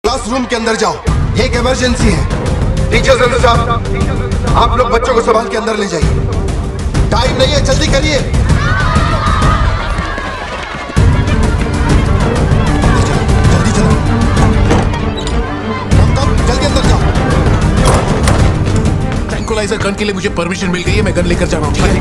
Classroom के अंदर जाओ, एक इमरजेंसी है। टीचर्स अंदर साहब, आप लोग बच्चों को संभाल के अंदर ले जाइए, टाइम नहीं है, जल्दी करिए। जल्दी चलो, जल्दी अंदर जाओ। ट्रैंकुलाइजर गन के लिए मुझे परमिशन मिल गई है, मैं गन लेकर जा रहा हूँ, ठीक है?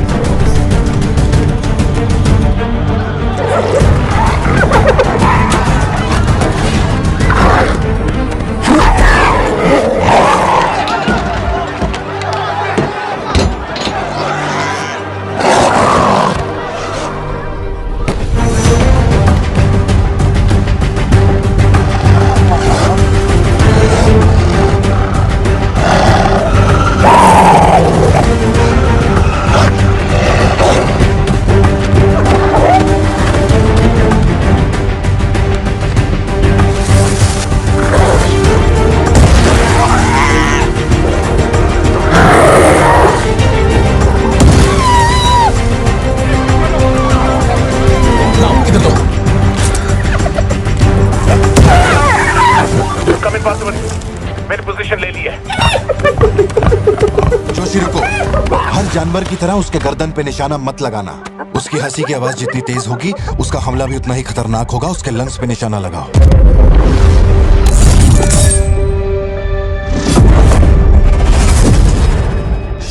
जानवर की तरह उसके गर्दन पे निशाना मत लगाना। उसकी हंसी की आवाज जितनी तेज होगी, उसका हमला भी उतना ही खतरनाक होगा। उसके लंग्स पे निशाना लगाओ।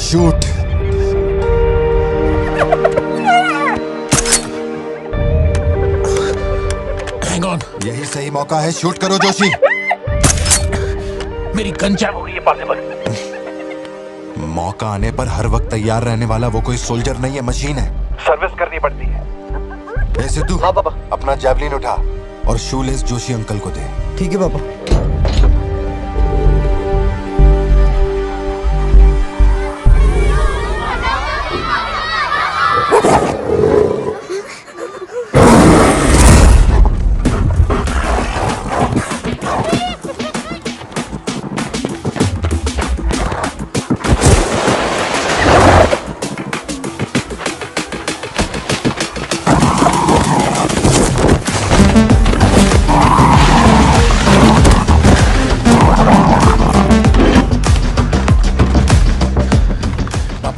शूट। Hang on. यही सही मौका है, शूट करो जोशी। मेरी गन जैम हो गई है पॉसिबल। मौका आने पर हर वक्त तैयार रहने वाला वो कोई सोल्जर नहीं है, मशीन है। सर्विस करनी पड़ती है। ऐसे तू हाँ पापा। अपना जैवलिन उठा और शूलेस जोशी अंकल को दे। ठीक है पापा।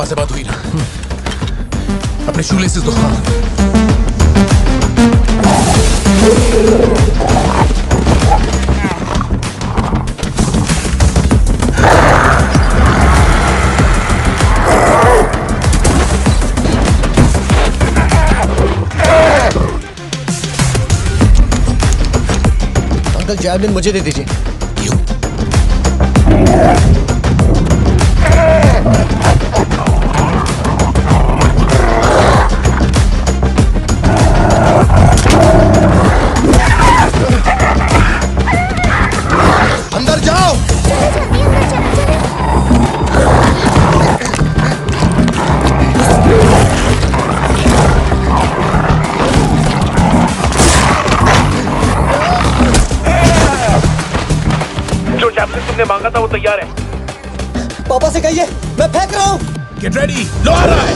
से बात हुई ना? अपने शूलेसेस दो। अंकल जैवलिन मुझे दे दीजिए। अंदर जाओ। जो जैवलिन तुमने मांगा था वो तैयार है। पापा से कहिए मैं फेंक रहा हूँ। गेट रेडी, लो आ रहा है।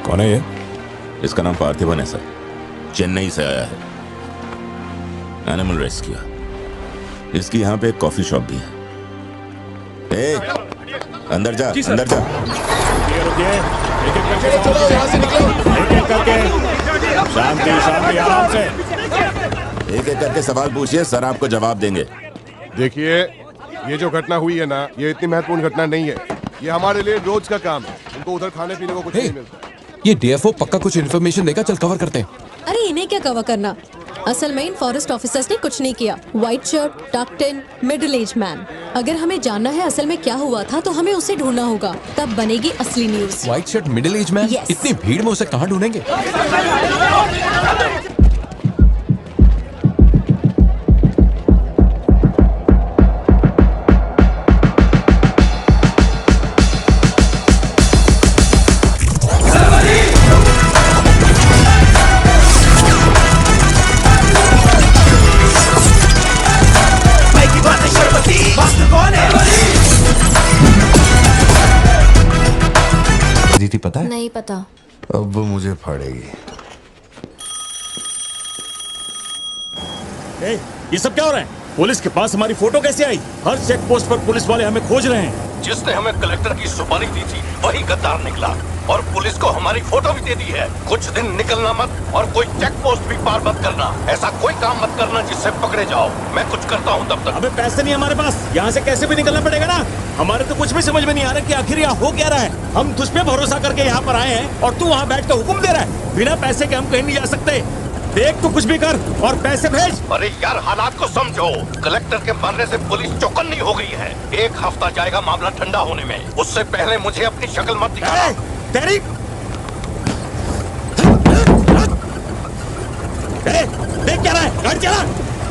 कौन है ये? इसका नाम पार्थिवन है सर, चेन्नई से आया है। Animal rescue. इसकी यहाँ पे एक कॉफी शॉप भी है। ए, अंदर जा, अंदर जा। रुकिए, चलो यहाँ से निकलो। एक-एक करके, शांति शांति, आराम से। एक-एक करके सवाल पूछिए, सर आपको जवाब देंगे। देखिए, ये जो घटना हुई है ना, ये इतनी महत्वपूर्ण घटना नहीं है। ये हमारे लिए रोज का काम है। उनको उधर खाने पीने को कुछ नहीं मिलता। ये डीएफओ पक्का कुछ इन्फॉर्मेशन देगा, चल कवर करते हैं। अरे इन्हें क्या कवर करना, असल में इन फॉरेस्ट ऑफिसर्स ने कुछ नहीं किया। व्हाइट शर्ट, टक्ड इन, मिडिल एज मैन। अगर हमें जानना है असल में क्या हुआ था तो हमें उसे ढूंढना होगा, तब बनेगी असली news. White shirt, middle age man, Yes. इतनी भीड़ में उसे कहाँ ढूंढेंगे? दीदी पता है? नहीं पता। अब वो मुझे फाड़ेगी। ए, ये सब क्या हो रहा है? पुलिस के पास हमारी फोटो कैसे आई? हर चेक पोस्ट पर पुलिस वाले हमें खोज रहे हैं। जिसने हमें कलेक्टर की सुपारी दी थी वही गद्दार निकला और पुलिस को हमारी फोटो भी दे दी है। कुछ दिन निकलना मत और कोई चेक पोस्ट भी पार मत करना। ऐसा कोई काम मत करना जिससे पकड़े जाओ। मैं कुछ करता हूँ तब तक। अबे पैसे नहीं हमारे पास, यहाँ से कैसे भी निकलना पड़ेगा ना। हमारे तो कुछ भी समझ में नहीं आ रहा कि आखिर यहाँ हो क्या रहा है। हम तुझ पे भरोसा करके यहाँ पर आए हैं और तू वहाँ बैठ के हुक्म दे रहा है। बिना पैसे के हम कहीं नहीं जा सकते। देख तू कुछ भी कर और पैसे भेज। अरे यार हालात को समझो। कलेक्टर के मरने से पुलिस चौकन्नी हो गई है। 1 हफ्ता जाएगा मामला ठंडा होने में। उससे पहले मुझे अपनी शक्ल मत दिखाना। ए, तेरी ए, देख क्या रहा है? गाड़ी चला।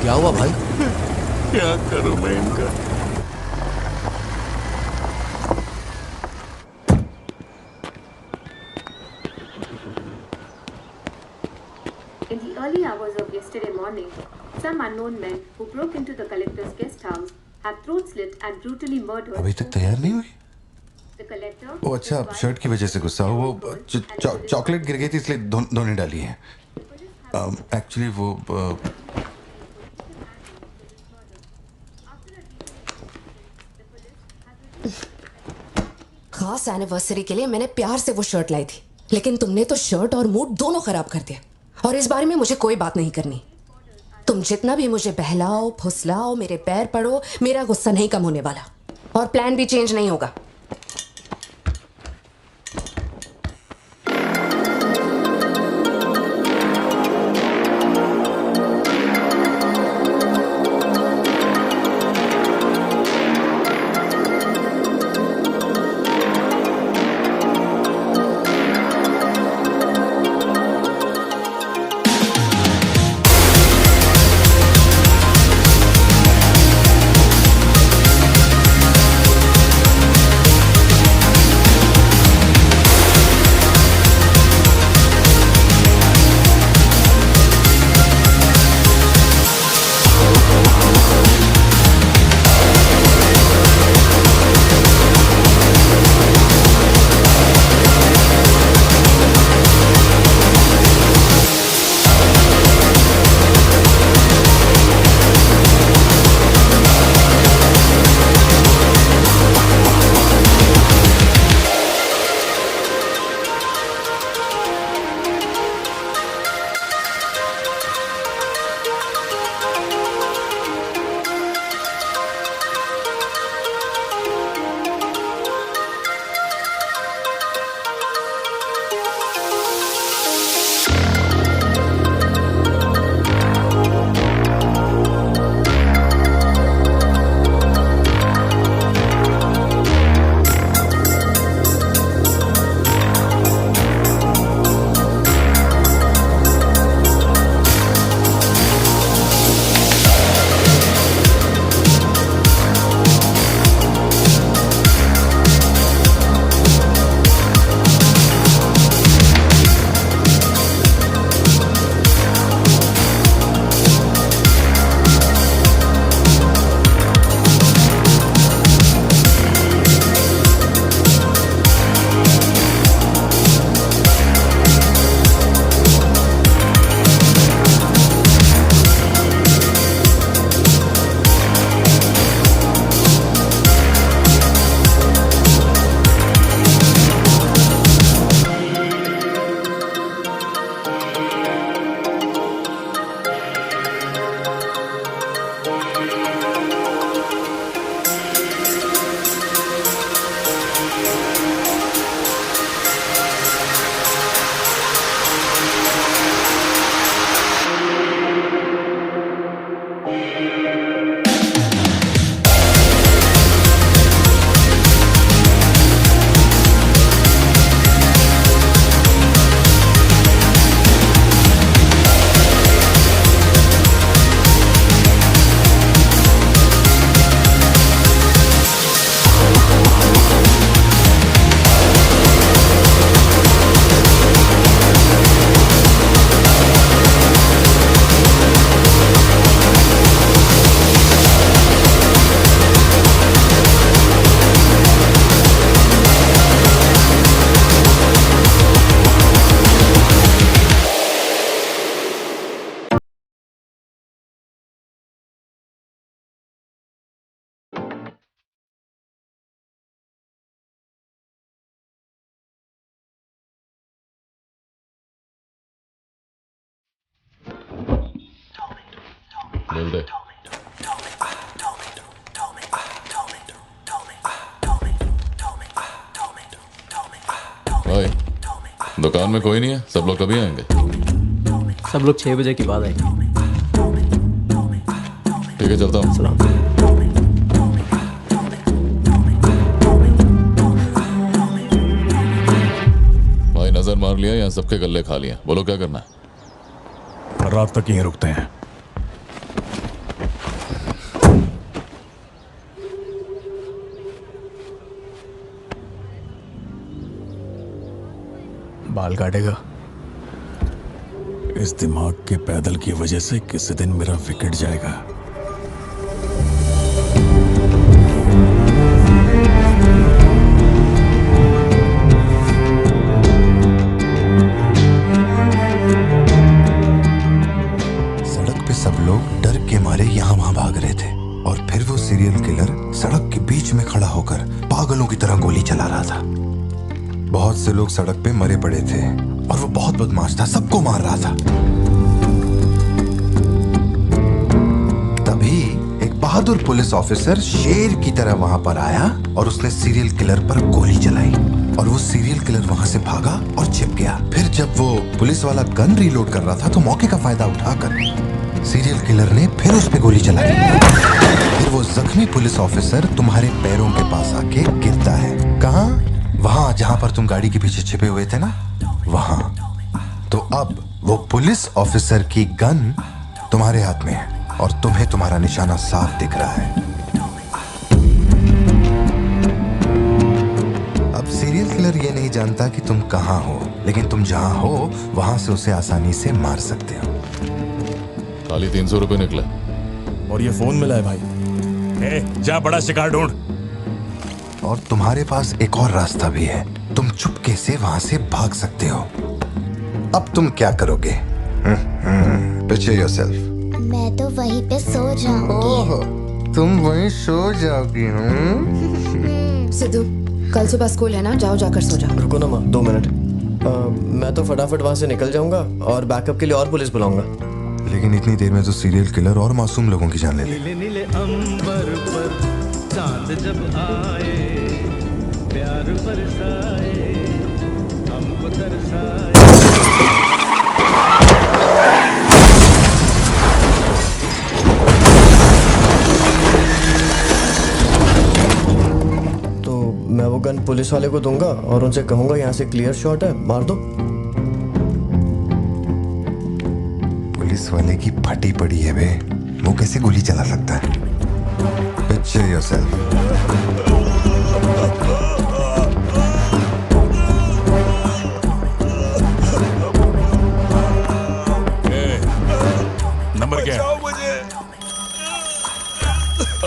क्या हुआ भाई? क्या करूं मैं इनका? In the early hours of yesterday morning, some unknown men who broke into the collector's guest house have throat slit and brutally murdered. अभी तक तैयार नहीं हुई? The collector. वो अच्छा, शर्ट की वजह से गुस्सा हो। वो चॉकलेट गिर गई थी इसलिए धोने डाली है। एक्चुअली वो खास एनिवर्सरी के लिए मैंने प्यार से वो शर्ट लाई थी, लेकिन तुमने तो शर्ट और मूड दोनों खराब कर दिया। और इस बारे में मुझे कोई बात नहीं करनी। तुम जितना भी मुझे बहलाओ फुसलाओ, मेरे पैर पड़ो, मेरा गुस्सा नहीं कम होने वाला और प्लान भी चेंज नहीं होगा। बोल दे। भाई दुकान में कोई नहीं है, सब लोग कभी आएंगे? सब लोग 6 बजे के बाद आएंगे। ठीक है, चलता हूँ। सलाम। भाई नजर मार लिया, यहाँ सबके गल्ले खा लिया, बोलो क्या करना है? रात तक यहीं रुकते हैं। बाल काटेगा? इस दिमाग के पैदल की वजह से किसी दिन मेरा विकेट जाएगा। सड़क पे सब लोग डर के मारे यहाँ वहाँ भाग रहे थे और फिर वो सीरियल किलर सड़क के बीच में खड़ा होकर पागलों की तरह गोली चला रहा था। बहुत से लोग सड़क पे मरे पड़े थे और वो बहुत बदमाश था, सबको मार रहा था। तभी एक बहादुर पुलिस ऑफिसर शेर की तरह वहां पर आया और उसने सीरियल किलर पर गोली चलाई और वो सीरियल किलर वहां से भागा और छिप गया। फिर जब वो पुलिस वाला गन रीलोड कर रहा था तो मौके का फायदा उठाकर सीरियल किलर ने फिर उस पे गोली चलाई। फिर वो जख्मी पुलिस ऑफिसर तुम्हारे पैरों के पास आके गिरता है। कहाँ? वहां जहां पर तुम गाड़ी के पीछे छिपे हुए थे ना, वहां। तो अब वो पुलिस ऑफिसर की गन तुम्हारे हाथ में है और तुम्हें तुम्हारा निशाना साफ दिख रहा है। अब सीरियल किलर ये नहीं जानता कि तुम कहां हो, लेकिन तुम जहां हो वहां से उसे आसानी से मार सकते हो। खाली 300 रुपए निकले और ये फोन मिला है भाई। जा बड़ा शिकार ढूंढ। और तुम्हारे पास एक और रास्ता भी है, तुम चुपके से वहां से भाग सकते हो। अब तुम क्या करोगे? Picture yourself. मैं तो वहीं पे सो जाऊंगी। ओह, तुम वहीं सो जाओगी? सिद्धू, कल सुबह स्कूल है ना, जाओ जाकर सो जाओ। रुको ना माँ, 2 मिनट। मैं तो फटाफट वहां से निकल जाऊंगा और बैकअप के लिए और पुलिस बुलाऊंगा। लेकिन इतनी देर में तो सीरियल किलर और मासूम लोगों की जान ले ले। नीले नीले अंबर पर चांद जब आए, प्यार बरसाए, हमको तरसाए। तो मैं वो गन पुलिस वाले को दूंगा और उनसे कहूंगा यहाँ से क्लियर शॉट है, मार दो। पुलिस वाले की फटी पड़ी है बे, वो कैसे गोली चला सकता है? Picture yourself. नंबर क्या है? मुझे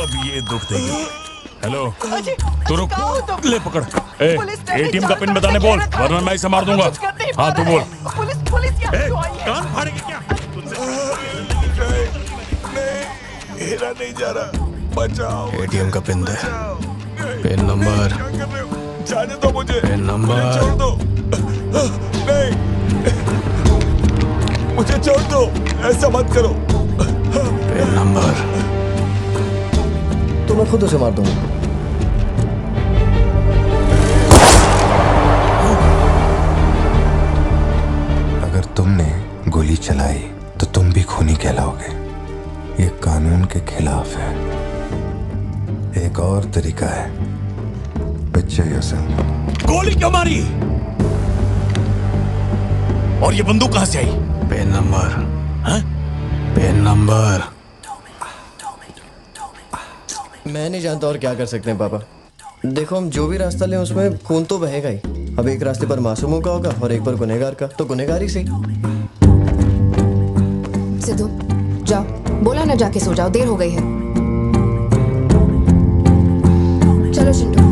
अब ये दुख देगी। हेलो, तू रुक, ले पकड़। एटीएम का पिन बताने बोल, वरना मैं इसे मार दूंगा। हाँ तू बोल। कान फाड़ेगी क्या? मेरा नहीं जा रहा, बचाओ। एटीएम का पिन दे। Pin number. जाने दो मुझे। Pin number. छोड़ दो। नहीं, मुझे छोड़ दो, ऐसा मत करो। Pin number. तो मैं खुद उसे मार दूंगा। अगर तुमने गोली चलाई तो तुम भी खूनी कहलाओगे। ये कानून के खिलाफ है। एक और तरीका है। Picture yourself. गोली क्यों मारी? और ये बंदूक कहां से आई? Pin number. हाँ? Pin number. मैं नहीं जानता और क्या कर सकते हैं पापा। देखो, हम जो भी रास्ता लें उसमें खून तो बहेगा ही। अब एक रास्ते पर मासूमों का होगा और एक पर गुनहगार का, तो गुनहगार ही सही। सिद्धू, जाओ, बोला ना जाके सो जाओ, देर हो गई है। चलो चिंटू।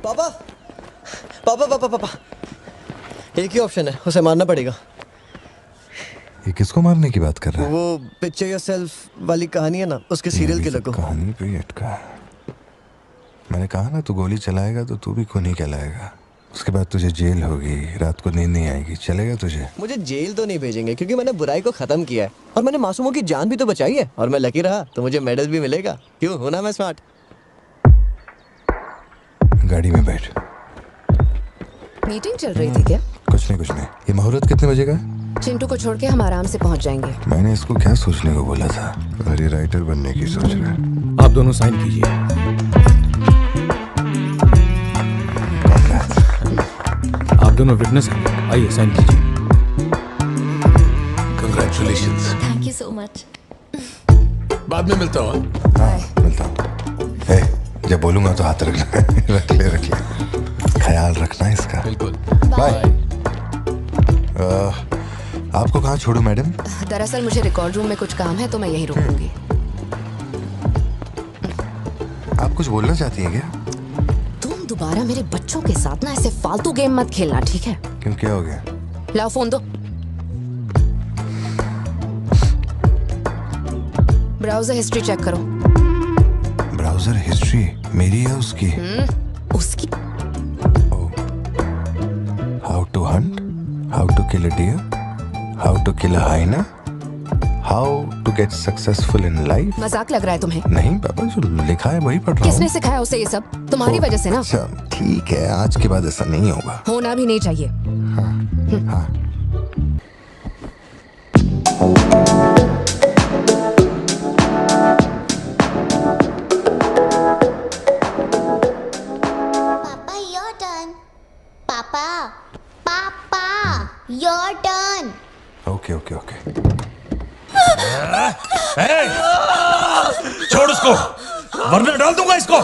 पापा पापा पापा पापा एक ही ऑप्शन है, उसे मारना पड़ेगा। ये किसको मारने की बात कर रहा है? वो पिक्चर योरसेल्फ वाली कहानी है ना, उसके सीरियल किलर को। कहानी पे ही अटका है। मैंने कहा ना, तू गोली चलाएगा तो तू भी खूनी कहलाएगा। उसके बाद तुझे जेल होगी, रात को नींद नहीं आएगी। चलेगा तुझे? मुझे जेल तो नहीं भेजेंगे क्योंकि मैंने बुराई को खत्म किया है और मैंने मासूमों की जान भी तो बचाई है, और मैं लकी रहा तो मुझे मेडल भी मिलेगा। क्यों, हूं ना मैं स्मार्ट? गाड़ी में बैठ। मीटिंग चल रही थी क्या? कुछ नहीं। ये मुहूर्त कितने बजे का? चिंटू को छोड़ के हम आराम से पहुंच जाएंगे। मैंने इसको क्या सोचने को बोला था? और ये राइटर बनने की सोच रहा है। आप दोनों साइन कीजिए। आप दोनों विटनेस हैं, आइए साइन कीजिए। Congratulations. Thank you so much. बाद में मिलता हूँ। हाँ, मिलता हूँ। जब बोलूंगा तो हाथ रखना। रख ले। ख्याल रखना इसका। बिल्कुल। बाय। आपको कहाँ छोड़ूं मैडम? दरअसल मुझे रिकॉर्ड रूम में कुछ काम है तो मैं यहीं रुकूंगी। आप कुछ बोलना चाहती हैं क्या? तुम दोबारा मेरे बच्चों के साथ ना ऐसे फालतू गेम मत खेलना, ठीक है? क्यों, क्या हो गया? लाओ फोन दो। ब्राउजर हिस्ट्री चेक करो। ब्राउजर हिस्ट्री मेरी है उसकी? उसकी? How to hunt, how to kill a deer, how to kill a hyena, how to get successful in life. मजाक लग रहा है तुम्हें? नहीं पापा, जो लिखा है वही पढ़ रहा हूँ। किसने सिखाया उसे ये सब? तुम्हारी वजह से ना। अच्छा ठीक है, आज के बाद ऐसा नहीं होगा। होना भी नहीं चाहिए। हाँ। पापा योर टर्न। पापा योर टर्न। ओके। छोड़ उसको, वरना डाल दूंगा इसको।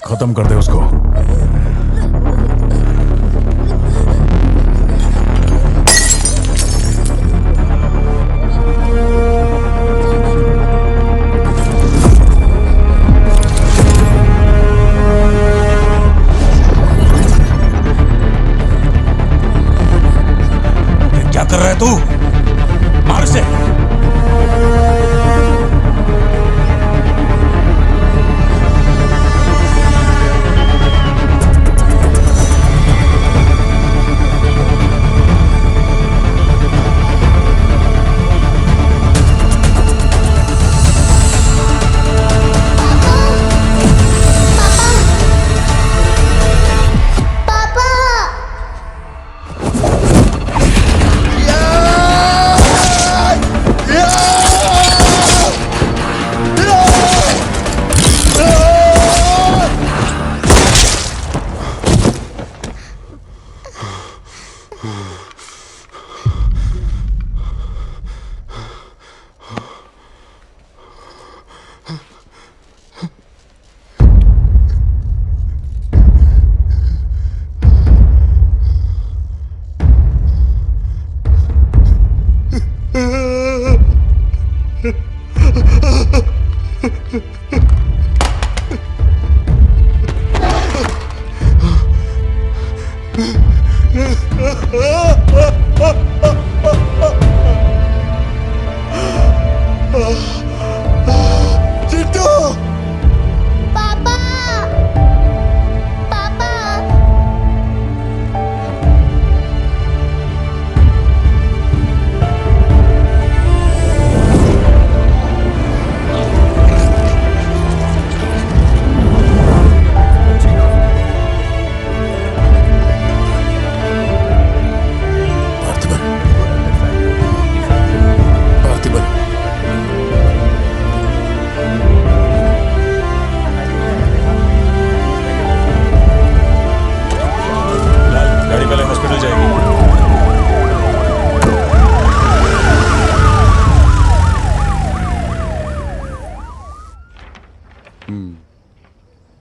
खत्म कर दे उसको। क्या कर रहा है तू? मार से।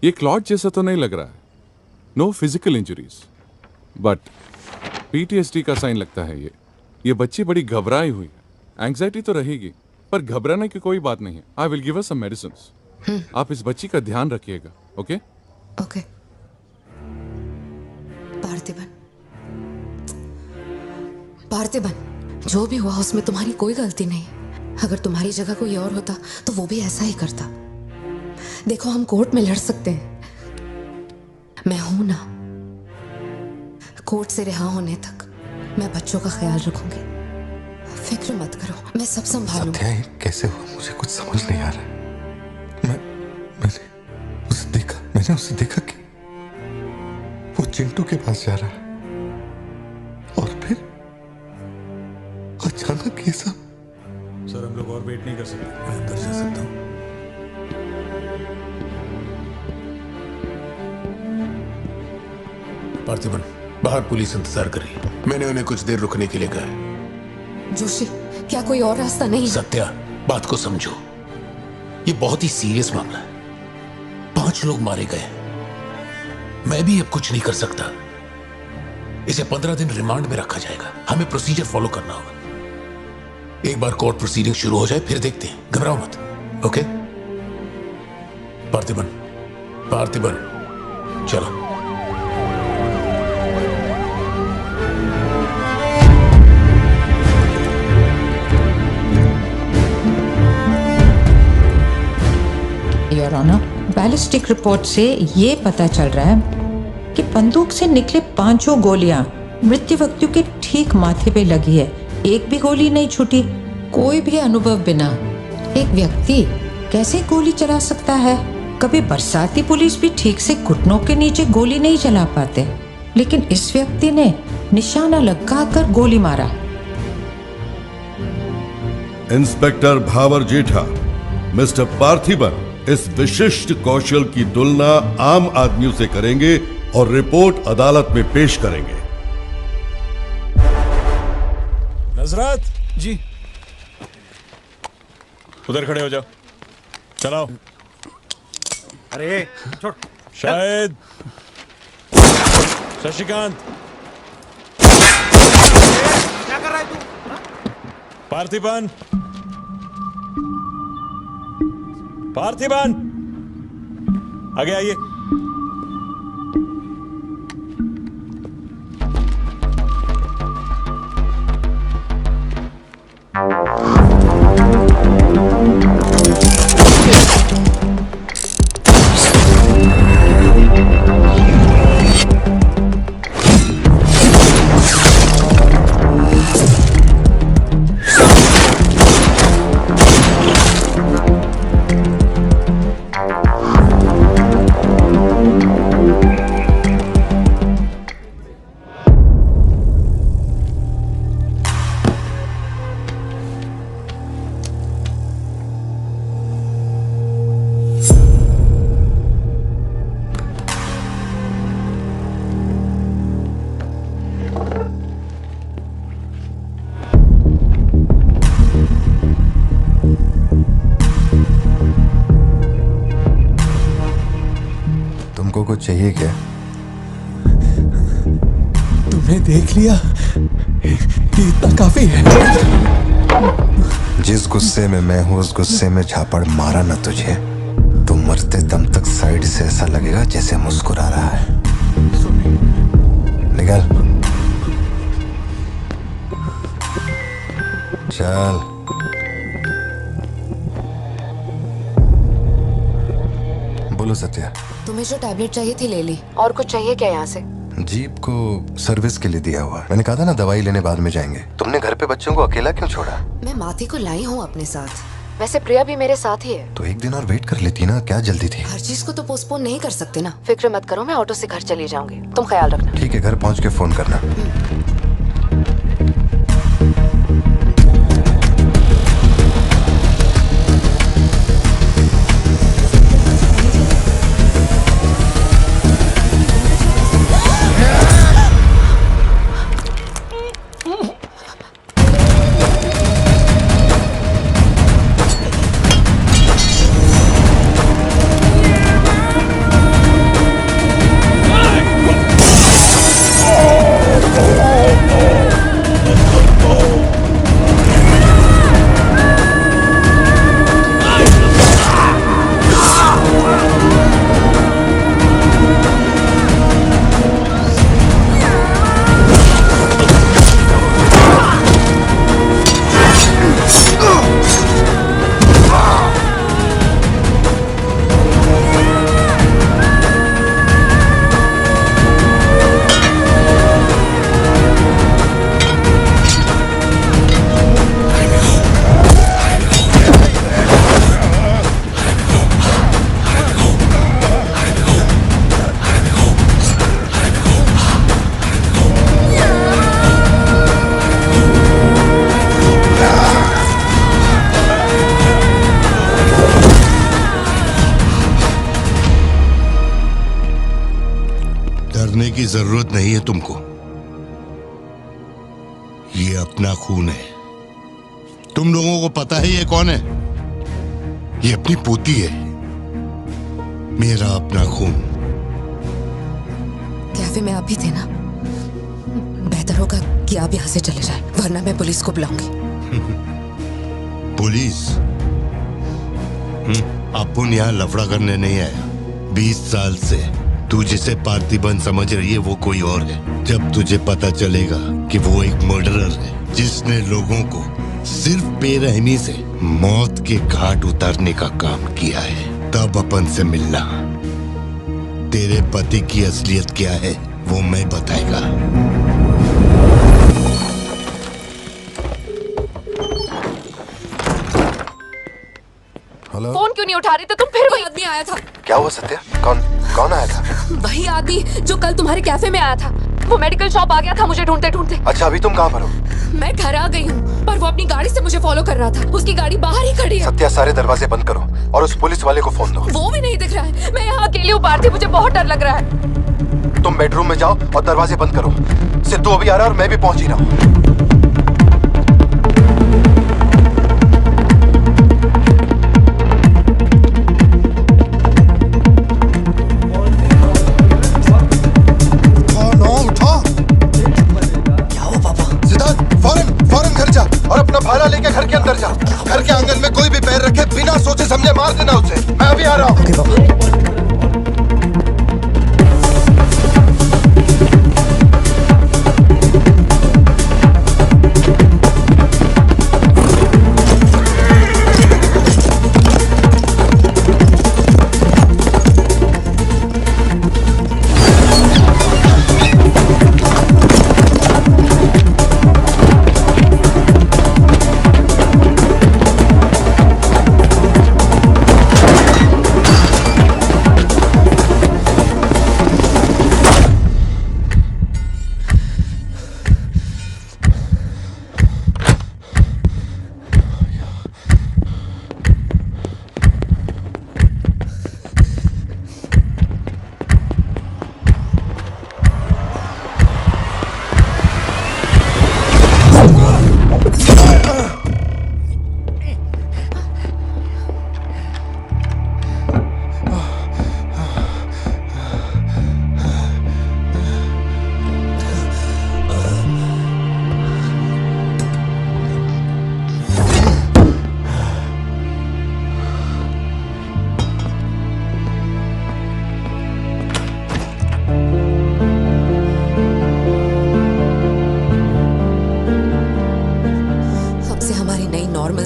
ये क्लॉट जैसा तो नहीं लग रहा है। No physical injuries, but PTSD का साइन लगता है। ये बच्ची बड़ी घबराई हुई है। एंग्जाइटी तो रहेगी, पर घबराने की कोई बात नहीं है। I will give her some medicine. आप इस बच्ची का ध्यान रखिएगा, ओके? ओके। पार्थिबन, पार्थिबन, जो भी हुआ उसमें तुम्हारी कोई गलती नहीं। अगर तुम्हारी जगह कोई और होता तो वो भी ऐसा ही करता। देखो, हम कोर्ट में लड़ सकते हैं, मैं हूं ना। कोर्ट से रिहा होने तक मैं बच्चों का ख्याल रखूंगी। फिक्र मत करो, मैं सब संभालूंगी। सत्या, ये कैसे हुआ मुझे कुछ समझ नहीं आ रहा है। मैंने उसे देखा कि वो चिंटू के पास जा रहा है और फिर अचानक ये सब। सर, हम लोग और वेट नहीं कर सकते, मैं अंदर जा सकता हूँ? पार्थिबन, बाहर पुलिस इंतजार कर रही है। मैंने उन्हें कुछ देर रुकने के लिए कहा है। जोशी, क्या कोई और रास्ता नहीं? सत्या, बात को समझो, ये बहुत ही सीरियस मामला है। 5 लोग मारे गए। मैं भी अब कुछ नहीं कर सकता। इसे 15 दिन रिमांड में रखा जाएगा। हमें प्रोसीजर फॉलो करना होगा। एक बार कोर्ट प्रोसीडिंग शुरू हो जाए फिर देखते हैं। घबराओ मत, ओके? पार्थिबन, पार्थिबन, चलो। योर ऑनर, बैलिस्टिक रिपोर्ट से ये पता चल रहा है कि बंदूक से निकले 5 गोलियां मृत्यु व्यक्ति के ठीक माथे पे लगी है। एक भी गोली नहीं छूटी। कोई भी अनुभव बिना एक व्यक्ति कैसे गोली चला सकता है? कभी बरसाती पुलिस भी ठीक से घुटनों के नीचे गोली नहीं चला पाते, लेकिन इस व्यक्ति ने निशाना लगाकर गोली मारा। इंस्पेक्टर भावर जेठा, मिस्टर पार्थिबन इस विशिष्ट कौशल की तुलना आम आदमियों से करेंगे और रिपोर्ट अदालत में पेश करेंगे। नजरत जी, उधर खड़े हो जाओ। चलाओ। अरे छोड़। शायद शशिकांत, क्या कर रहा है तू? पार्थिबन, पार्थिबन, आगे आइए। तुमको कुछ चाहिए क्या? तुमने देख लिया, इतना काफी है। जिस गुस्से में मैं हूं उस गुस्से में झापड़ मारा ना तुझे तो मरते दम तक साइड से ऐसा लगेगा जैसे मुस्कुरा रहा है। निकल, चल। बोलो सत्या। तुम्हें जो टैबलेट चाहिए थी ले ली। और कुछ चाहिए क्या यहाँ से? जीप को सर्विस के लिए दिया हुआ। मैंने कहा था ना दवाई लेने बाद में जाएंगे। तुमने घर पे बच्चों को अकेला क्यों छोड़ा? मैं माथी को लाई हूँ अपने साथ। वैसे प्रिया भी मेरे साथ ही है। तो एक दिन और वेट कर लेती ना, क्या जल्दी थी? हर चीज को तो पोस्टपोन नहीं कर सकते ना। फिक्र मत करो, मैं ऑटो से घर चली जाऊंगी, तुम ख्याल रखना। ठीक है, घर पहुँच के फोन करना। Oh! डरने की जरूरत नहीं है तुमको। ये अपना खून है। तुम लोगों को पता है ये कौन है? ये अपनी पोती है, मेरा अपना खून। कैफे में आप भी थे ना? बेहतर होगा कि आप यहाँ से चले जाएं, वरना मैं पुलिस को बुलाऊंगी। पुलिस? अपन यहाँ लफड़ा करने नहीं आया। 20 साल से तू जिसे पार्थिबन समझ रही है वो कोई और है। जब तुझे पता चलेगा कि वो एक मर्डरर है जिसने लोगों को सिर्फ बेरहमी से मौत के घाट उतारने का काम किया है, तब अपन से मिलना। तेरे पति की असलियत क्या है वो मैं बताएगा। हेलो, फोन क्यों नहीं उठा रहे थे तुम? फिर वही आदमी आया था। क्या हुआ सत्या? कौन आया था? वही आदमी जो कल तुम्हारे कैफे में आया था। वो मेडिकल शॉप आ गया था मुझे ढूंढते ढूंढते। अच्छा, अभी तुम कहाँ पर हो? मैं घर आ गई हूँ, पर वो अपनी गाड़ी से मुझे फॉलो कर रहा था। उसकी गाड़ी बाहर ही खड़ी है। सत्या, सारे दरवाजे बंद करो और उस पुलिस वाले को फोन दो। वो भी नहीं दिख रहा है। मैं यहाँ अकेली हूँ पार्थी, मुझे बहुत डर लग रहा है। तुम बेडरूम में जाओ और दरवाजे बंद करो। सिद्धू अभी आ रहा है और मैं भी पहुंच ही रहा हूँ। भाला लेके घर के अंदर जा। घर के आंगन में कोई भी पैर रखे बिना सोचे समझे मार देना उसे। मैं अभी आ रहा हूँ। ओके पापा।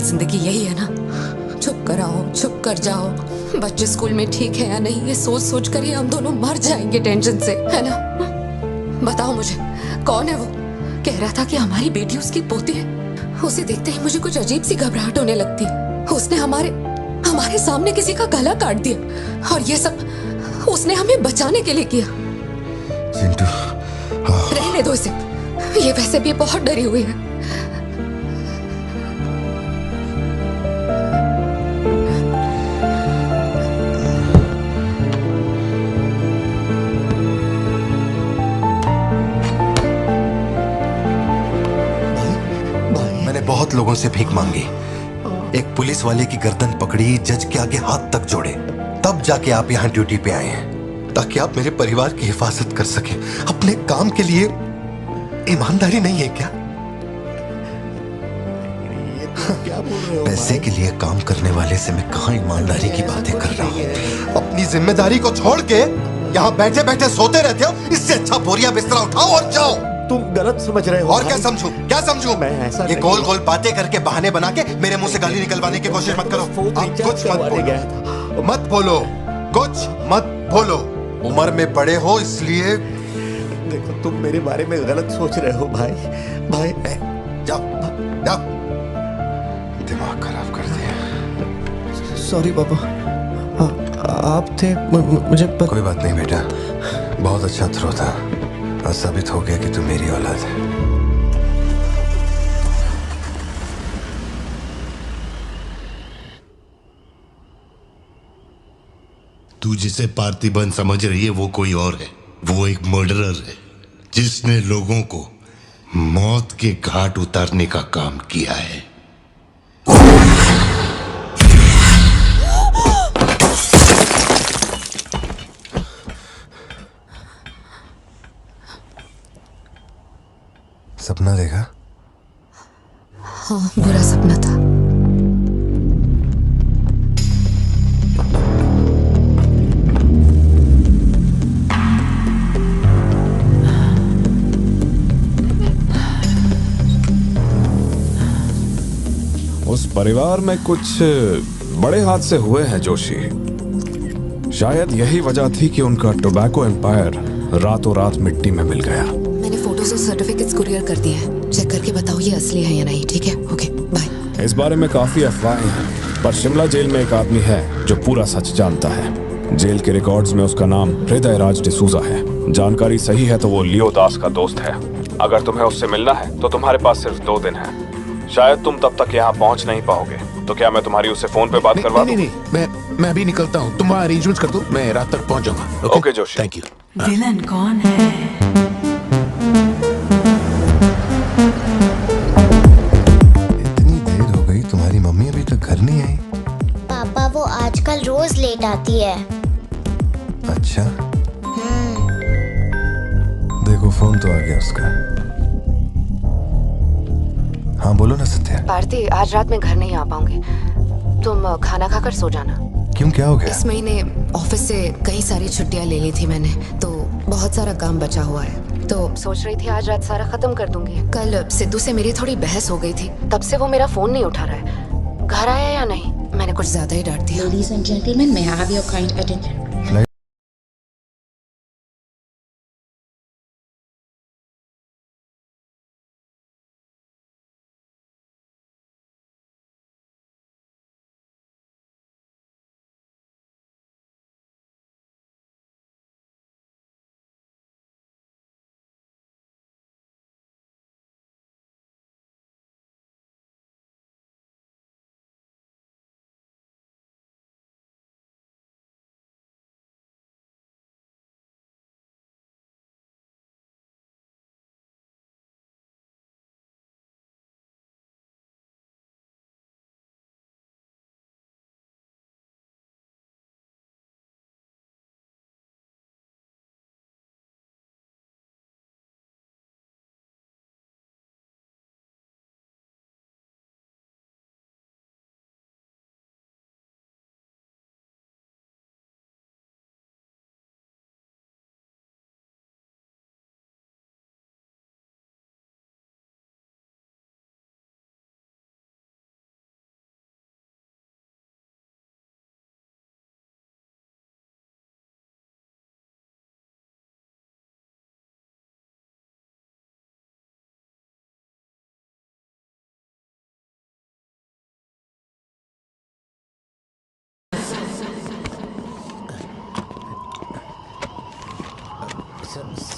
जिंदगी यही है ना, चुप कर आओ, चुप कर जाओ। बच्चे स्कूल में ठीक है या नहीं, ये सोच सोच कर ही हम दोनों मर जाएंगे टेंशन से, है ना? बताओ मुझे, कौन है वो? कह रहा था कि हमारी बेटी उसकी पोती है। उसे देखते ही मुझे कुछ अजीब सी घबराहट होने लगती है। उसने हमारे सामने किसी का गला काट दिया, और ये सब उसने हमें बचाने के लिए किया। चिंटू, रहने दो इसे, ये वैसे भी बहुत डरी हुई है। बहुत लोगों से भीख मांगी, एक पुलिस वाले की गर्दन पकड़ी, जज के आगे हाथ तक जोड़े, तब जाके आप यहाँ ड्यूटी पे आए हैं, ताकि आप मेरे परिवार की हिफाजत कर सके। अपने काम के लिए ईमानदारी नहीं है क्या? क्या बोल रहे हो? पैसे के लिए काम करने वाले से मैं कहाँ ईमानदारी की बातें कर रहा हूँ? अपनी जिम्मेदारी को छोड़ के यहाँ बैठे बैठे सोते रहते हो। इससे अच्छा बोरिया बिस्तरा उठाओ और जाओ। तुम गलत समझ रहे हो। और क्या समझूं? क्या समझूं? मैं ऐसा ये गोल गोल बातें करके बहाने बना के मेरे मुंह से गाली निकलवाने की कोशिश मत करो। आप कुछ मत बोलो, मत बोलो, कुछ मत बोलो। उम्र में बड़े हो इसलिए। देखो, तुम मेरे बारे में गलत सोच रहे हो भाई। जाओ जाओ, दिमाग खराब कर दिया। सॉरी पापा, आप थे मुझे कोई बात नहीं बेटा, बहुत अच्छा थ्रो था। साबित हो गया कि तू मेरी औलाद है। तू जिसे पार्थिबन समझ रही है वो कोई और है। वो एक मर्डरर है जिसने लोगों को मौत के घाट उतारने का काम किया है। सपना देखा? हाँ, बुरा सपना था। उस परिवार में कुछ बड़े हादसे हुए हैं जोशी। शायद यही वजह थी कि उनका टोबैको एम्पायर रातों रात मिट्टी में मिल गया। मैंने फोटोज और सर्टिफिकेट्स कुरियर कर दिए हैं। चेक करके बताओ ये असली है या नहीं। ठीक है, ओके, बाय। इस बारे में काफी अफवाहें हैं, पर शिमला जेल में एक आदमी है जो पूरा सच जानता है। जेल के रिकॉर्ड्स में उसका नाम हृदय राज डिसूजा है। जानकारी सही है तो वो लियो दास का दोस्त है। अगर तुम्हें उससे मिलना है तो तुम्हारे पास सिर्फ 2 दिन है। शायद तुम तब तक यहाँ पहुँच नहीं पाओगे, तो क्या मैं तुम्हारी उससे फोन पे बात करवा दूं? नहीं, मैं अभी निकलता हूँ। तुम वहाँ अरेंजमेंट्स कर दो, मैं रात तक पहुँच जाऊंगा। Okay Joshi, thank you. Villain कौन है? इतनी देर हो गई, तुम्हारी मम्मी अभी तक घर नहीं आई? पापा वो आजकल रोज लेट आती है। अच्छा, देखो फोन तो आ गया उसका। हाँ बोलो ना सत्या। भारती, आज रात में घर नहीं आ पाऊंगी। तुम खाना खाकर सो जाना। क्यों, क्या हो गया? इस महीने ऑफिस से कई सारी छुट्टियां ले ली थी मैंने, तो बहुत सारा काम बचा हुआ है। तो सोच रही थी आज रात सारा खत्म कर दूंगी। कल सिद्धू से मेरी थोड़ी बहस हो गई थी, तब से वो मेरा फोन नहीं उठा रहा है। घर आया या नहीं? मैंने कुछ ज्यादा ही डांट दिया। Ladies and gentlemen, may I have your kind attention?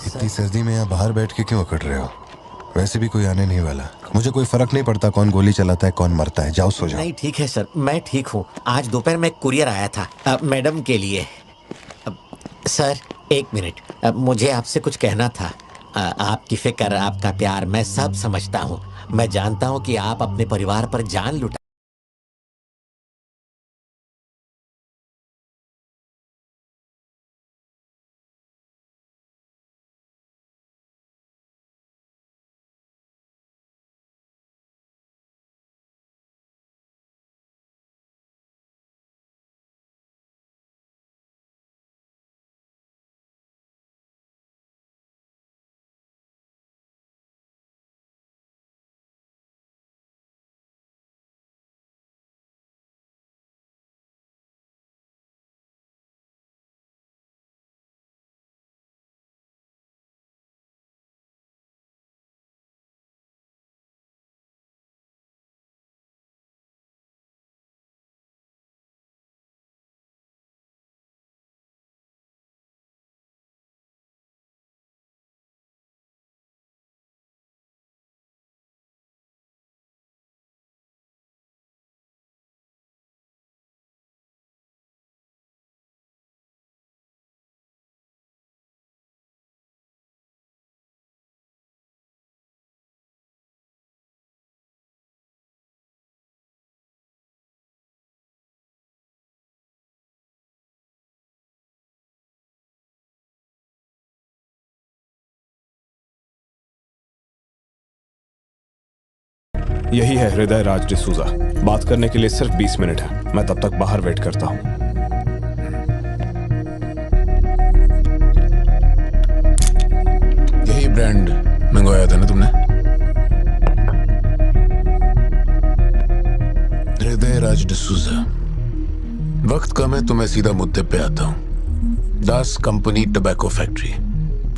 इतनी सर्दी में यहाँ बाहर बैठ के क्यों अकड़ रहे हो? वैसे भी कोई आने नहीं वाला। मुझे कोई फर्क नहीं पड़ता कौन गोली चलाता है कौन मरता है। जाओ सो जाओ। नहीं ठीक है सर, मैं ठीक हूँ। आज दोपहर में कुरियर आया था मैडम के लिए। सर 1 मिनट, मुझे आपसे कुछ कहना था। आपकी फिक्र, आपका प्यार मैं सब समझता हूँ। मैं जानता हूँ कि आप अपने परिवार पर जान लुटा यही है हृदय राज डिसूजा। बात करने के लिए सिर्फ 20 मिनट है। मैं तब तक बाहर वेट करता हूँ। यही ब्रांड मंगवाया था ना तुमने? हृदय राज डिसूजा। वक्त कम है तो मैं सीधा मुद्दे पे आता हूँ। दास कंपनी टोबैको फैक्ट्री,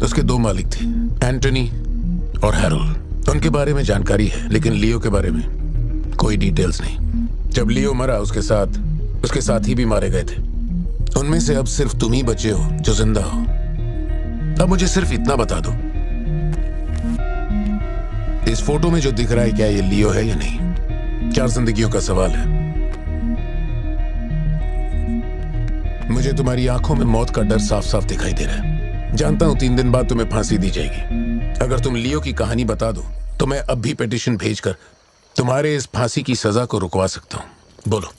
उसके 2 मालिक थे, एंटनी और हैरोल्ड। उनके बारे में जानकारी है, लेकिन लियो के बारे में कोई डिटेल्स नहीं। जब लियो मरा उसके साथी भी मारे गए थे। उनमें से अब सिर्फ तुम ही बचे हो जो जिंदा हो। अब मुझे सिर्फ इतना बता दो, इस फोटो में जो दिख रहा है क्या ये लियो है या नहीं? 4 जिंदगियों का सवाल है। मुझे तुम्हारी आंखों में मौत का डर साफ साफ दिखाई दे रहा है। जानता हूं 3 दिन बाद तुम्हें फांसी दी जाएगी। अगर तुम लियो की कहानी बता दो तो मैं अब भी पिटीशन भेजकर तुम्हारे इस फांसी की सजा को रुकवा सकता हूं। बोलो।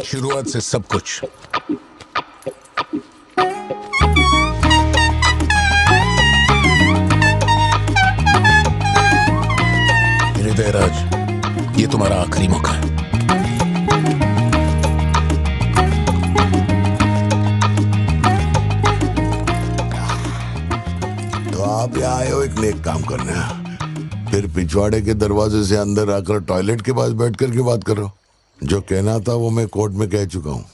शुरुआत से सब कुछ। हृदय राज, ये तुम्हारा आखिरी मौका है। तो आप यहाँ आए हो एक नेक काम करने, फिर पिछवाड़े के दरवाजे से अंदर आकर टॉयलेट के पास बैठ कर के बात कर रहे हो। जो कहना था वो मैं कोर्ट में कह चुका हूँ।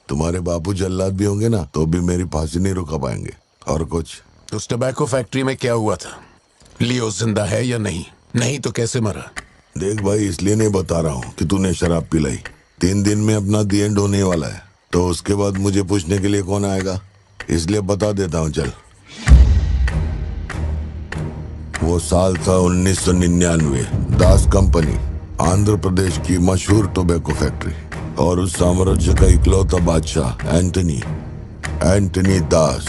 तुम्हारे बापू जल्लाद भी होंगे ना तो भी मेरी फांसी नहीं रुका पाएंगे। और कुछ? उस टोबैको फैक्ट्री में क्या हुआ था? लियो जिंदा है या नहीं? नहीं तो कैसे मरा? देख भाई, इसलिए नहीं बता रहा हूँ कि तूने शराब पिलाई। 3 दिन में अपना दी एंड होने वाला है, तो उसके बाद मुझे पूछने के लिए कौन आएगा? इसलिए बता देता हूँ, चल। वो साल था 1999। दास कंपनी, आंध्र प्रदेश की मशहूर टोबैको फैक्ट्री, और उस साम्राज्य का इकलौता बादशाह एंटनी दास।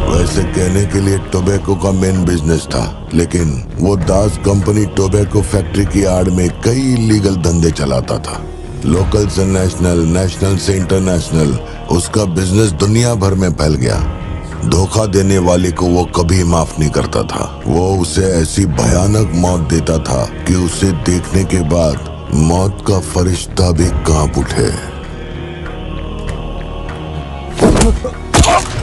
वैसे कहने के लिए टोबैको का मेन बिजनेस था, लेकिन वो दास कंपनी टोबैको फैक्ट्री की आड़ में कई इलीगल धंधे चलाता था। लोकल से नेशनल, नेशनल से इंटरनेशनल, उसका बिजनेस दुनिया भर में फैल गया। धोखा देने वाले को वो कभी माफ नहीं करता था। वो उसे ऐसी भयानक मौत देता था कि उसे देखने के बाद मौत का फरिश्ता भी कांप उठे।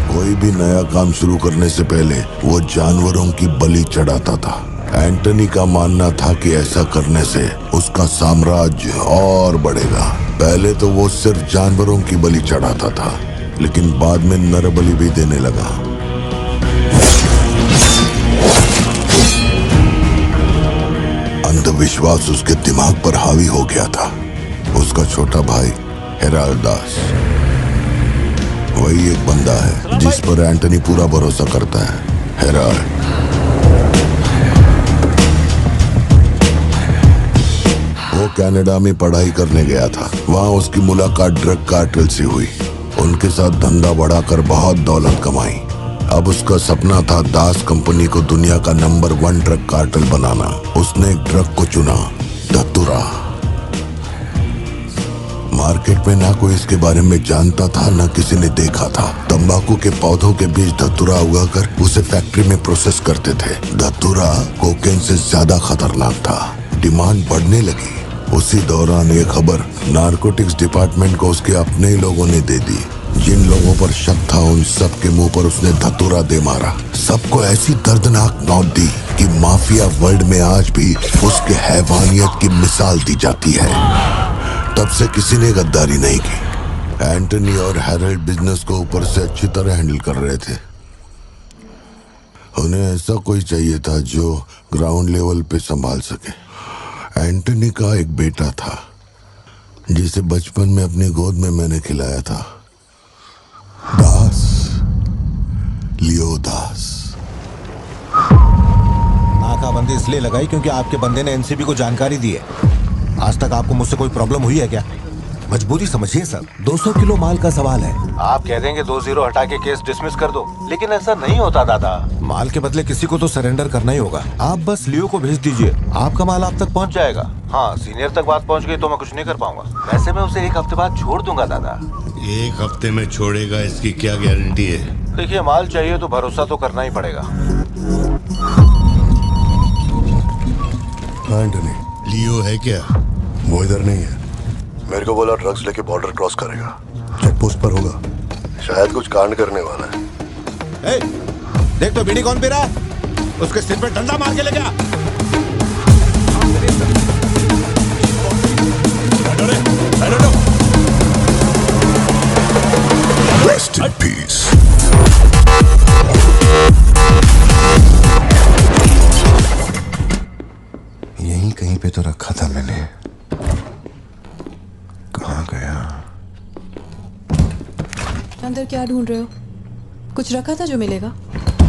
कोई भी नया काम शुरू करने से पहले वो जानवरों की बलि चढ़ाता था। एंटनी का मानना था कि ऐसा करने से उसका साम्राज्य और बढ़ेगा। पहले तो वो सिर्फ जानवरों की बलि चढ़ाता था, लेकिन बाद में नर बलि भी देने लगा। अंधविश्वास उसके दिमाग पर हावी हो गया था। उसका छोटा भाई हेराल्ड दास, वही एक बंदा है जिस पर एंटनी पूरा भरोसा करता है। हेराल्ड वो कनाडा में पढ़ाई करने गया था। वहां उसकी मुलाकात ड्रग कार्टेल से हुई। उनके साथ धंधा बढ़ाकर बहुत दौलत कमाई। अब उसका सपना था दास कंपनी को दुनिया का नंबर 1 ड्रग कार्टेल बनाना। उसने एक ड्रग को चुना, धतूरा। मार्केट में ना कोई इसके बारे में जानता था, ना किसी ने देखा था। तंबाकू के पौधों के बीच धतूरा उगाकर उसे फैक्ट्री में प्रोसेस करते थे। धतूरा कोकेन से ज्यादा खतरनाक था। डिमांड बढ़ने लगी। उसी दौरान ये खबर नारकोटिक्स डिपार्टमेंट को उसके अपने ही लोगों ने दे दी। जिन लोगों पर शक था उन सब के मुंह पर उसने धतूरा दे मारा। सबको ऐसी दर्दनाक मौत दी कि माफिया वर्ल्ड में आज भी उसके हैवानियत की मिसाल दी जाती है। तब से किसी ने गद्दारी नहीं की। एंटनी और हैरोल्ड बिजनेस को ऊपर से अच्छी तरह हैंडल कर रहे थे। उन्हें ऐसा कोई चाहिए था जो ग्राउंड लेवल पे संभाल सके। एंटनी का एक बेटा था जिसे बचपन में अपनी गोद में मैंने खिलाया था, दास, लियो दास। नाकाबंदी इसलिए लगाई क्योंकि आपके बंदे ने एनसीबी को जानकारी दी है। आज तक आपको मुझसे कोई प्रॉब्लम हुई है क्या? मजबूरी समझिए सर, 200 किलो माल का सवाल है। आप कह देंगे 2-0 हटा के केस डिसमिस कर दो, लेकिन ऐसा नहीं होता दादा। माल के बदले किसी को तो सरेंडर करना ही होगा। आप बस लियो को भेज दीजिए, आपका माल आप तक पहुंच जाएगा। हाँ, सीनियर तक बात पहुंच गई तो मैं कुछ नहीं कर पाऊंगा। वैसे मैं उसे 1 हफ्ते बाद छोड़ दूंगा दादा। 1 हफ्ते में छोड़ेगा, इसकी क्या गारंटी है? देखिए, माल चाहिए तो भरोसा तो करना ही पड़ेगा। हाँ एंटनी। लियो है क्या? वो इधर नहीं है। मेरे को बोला ड्रग्स लेके बॉर्डर क्रॉस करेगा, चेक पोस्ट पर होगा, शायद कुछ कांड करने वाला है। ए, देख तो बीड़ी कौन पी रहा है? उसके सिर पे डंडा मार के ले जा। Rest in peace. यहीं कहीं पे तो रखा था मैंने, कहाँ गया? अंदर क्या ढूंढ रहे हो? कुछ रखा था जो मिलेगा?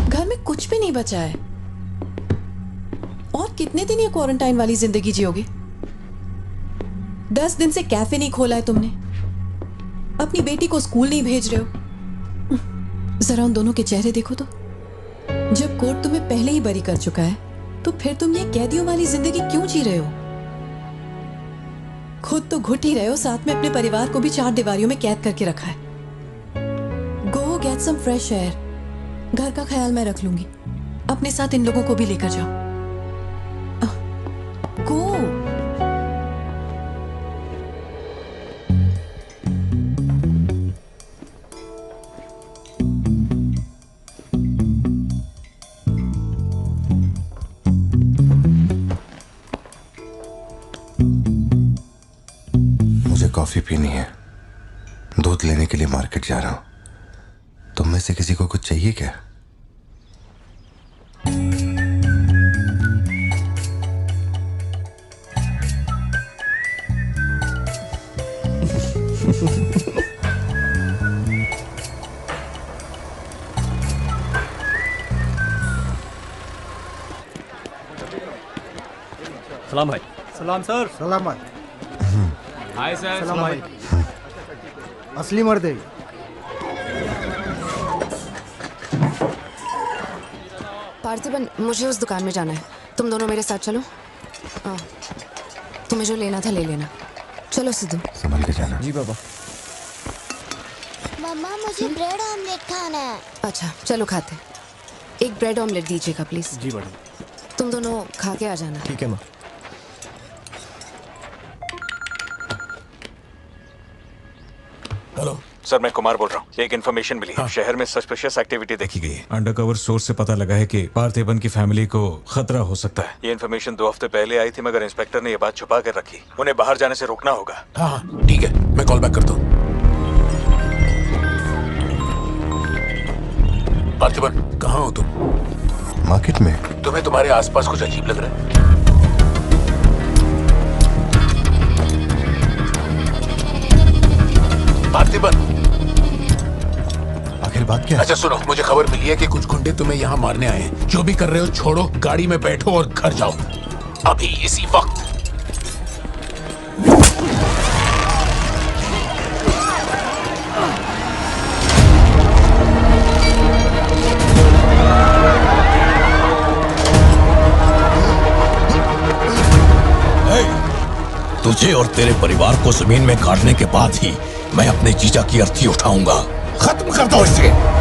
घर में कुछ भी नहीं बचा है। और कितने दिन ये क्वारंटाइन वाली जिंदगी जियोगे? 10 दिन से कैफे नहीं खोला है तुमने, अपनी बेटी को स्कूल नहीं भेज रहे हो। जरा उन दोनों के चेहरे देखो तो। जब कोर्ट तुम्हें पहले ही बरी कर चुका है तो फिर तुम ये कैदियों वाली जिंदगी क्यों जी रहे हो? खुद तो घुट ही रहे हो, साथ में अपने परिवार को भी 4 दीवारियों में कैद करके रखा है। Go get some fresh air. घर का ख्याल मैं रख लूंगी। अपने साथ इन लोगों को भी लेकर जाओ। गो। मुझे कॉफी पीनी है, दूध लेने के लिए मार्केट जा रहा हूं। तुम में से किसी को कुछ चाहिए क्या? सलाम भाई। सलाम सर। सलाम भाई। Hi sir. सलाम भाई। असली मर्द है। पार्थिबन, मुझे उस दुकान में जाना है, तुम दोनों मेरे साथ चलो। तुम्हें जो लेना था ले लेना। चलो सिद्धू। संभल के जाना। जी बाबा। मम्मा मुझे ब्रेड ऑमलेट खाना है। अच्छा चलो खाते। एक ब्रेड ऑमलेट दीजिएगा प्लीज। जी मैडम। तुम दोनों खा के आ जाना। ठीक है माँ। हेलो सर, मैं कुमार बोल रहा हूँ। एक इन्फॉर्मेशन मिली है। शहर में सस्पिशियस एक्टिविटी देखी गई है। अंडरकवर सोर्स से पता लगा है कि पार्थिबन की फैमिली को खतरा हो सकता है। ये इन्फॉर्मेशन 2 हफ्ते पहले आई थी, मगर इंस्पेक्टर ने ये बात छुपा कर रखी। उन्हें बाहर जाने से रोकना होगा। हाँ ठीक है, मैं कॉल बैक करता हूँ। पार्थिबन, कहाँ हो तुम? मार्केट में। तुम्हें तुम्हारे आसपास कुछ अजीब लग रहा है? पार्थिबन, आखिर बात क्या है? अच्छा सुनो, मुझे खबर मिली है कि कुछ गुंडे तुम्हें यहाँ मारने आए हैं। जो भी कर रहे हो छोड़ो, गाड़ी में बैठो और घर जाओ अभी इसी वक्त। तुझे और तेरे परिवार को जमीन में गाड़ने के बाद ही मैं अपने जीजा की अर्थी उठाऊंगा। खत्म कर दो इसे।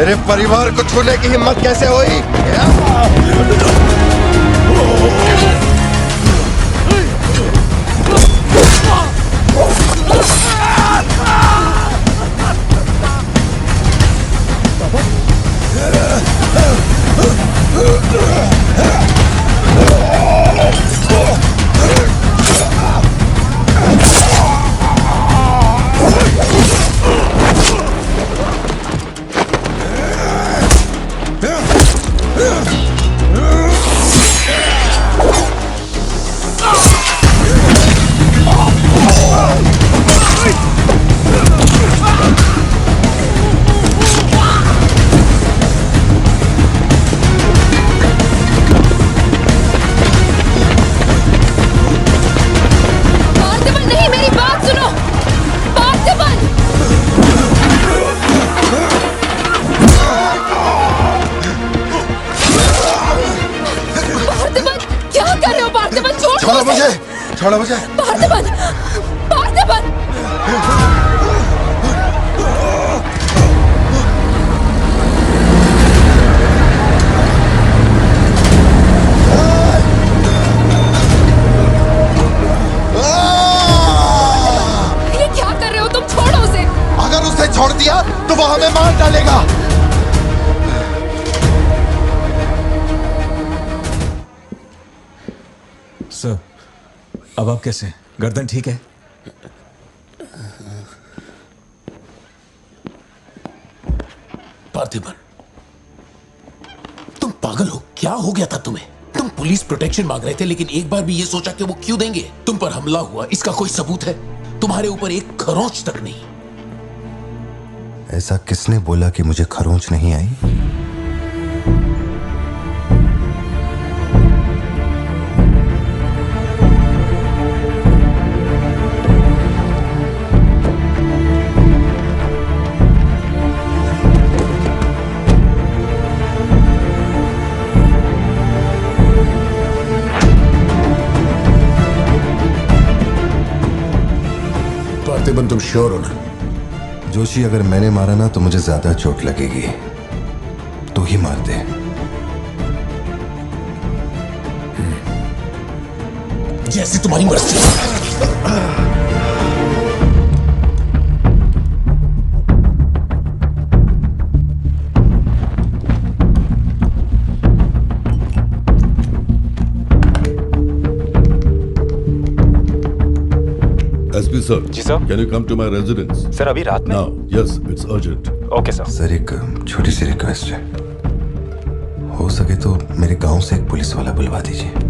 मेरे परिवार को छूने की हिम्मत कैसे हुई? छोड़ो मुझे। पार्थिबन! पार्थिबन! ये क्या कर रहे हो तुम? छोड़ो उसे। अगर उसे छोड़ दिया तो वो हमें मार डालेगा। सर, अब आप कैसे हैं? गर्दन ठीक है? पार्थिबन, तुम पागल हो? क्या हो गया था तुम्हें? तुम पुलिस प्रोटेक्शन मांग रहे थे, लेकिन एक बार भी ये सोचा कि वो क्यों देंगे? तुम पर हमला हुआ, इसका कोई सबूत है? तुम्हारे ऊपर एक खरोंच तक नहीं। ऐसा किसने बोला कि मुझे खरोंच नहीं आई? पार्थिबन, तुम श्योर हो ना? जोशी, अगर मैंने मारा ना तो मुझे ज्यादा चोट लगेगी। तू ही मार दे। जैसे तुम्हारी मर्जी। SP sir. जी sir. Can you come to my residence? Sir, अभी रात में? Now. Yes, it's urgent. Okay sir. Sir, एक छोटी सी रिक्वेस्ट है। हो सके तो मेरे गांव से एक पुलिस वाला बुलवा दीजिए।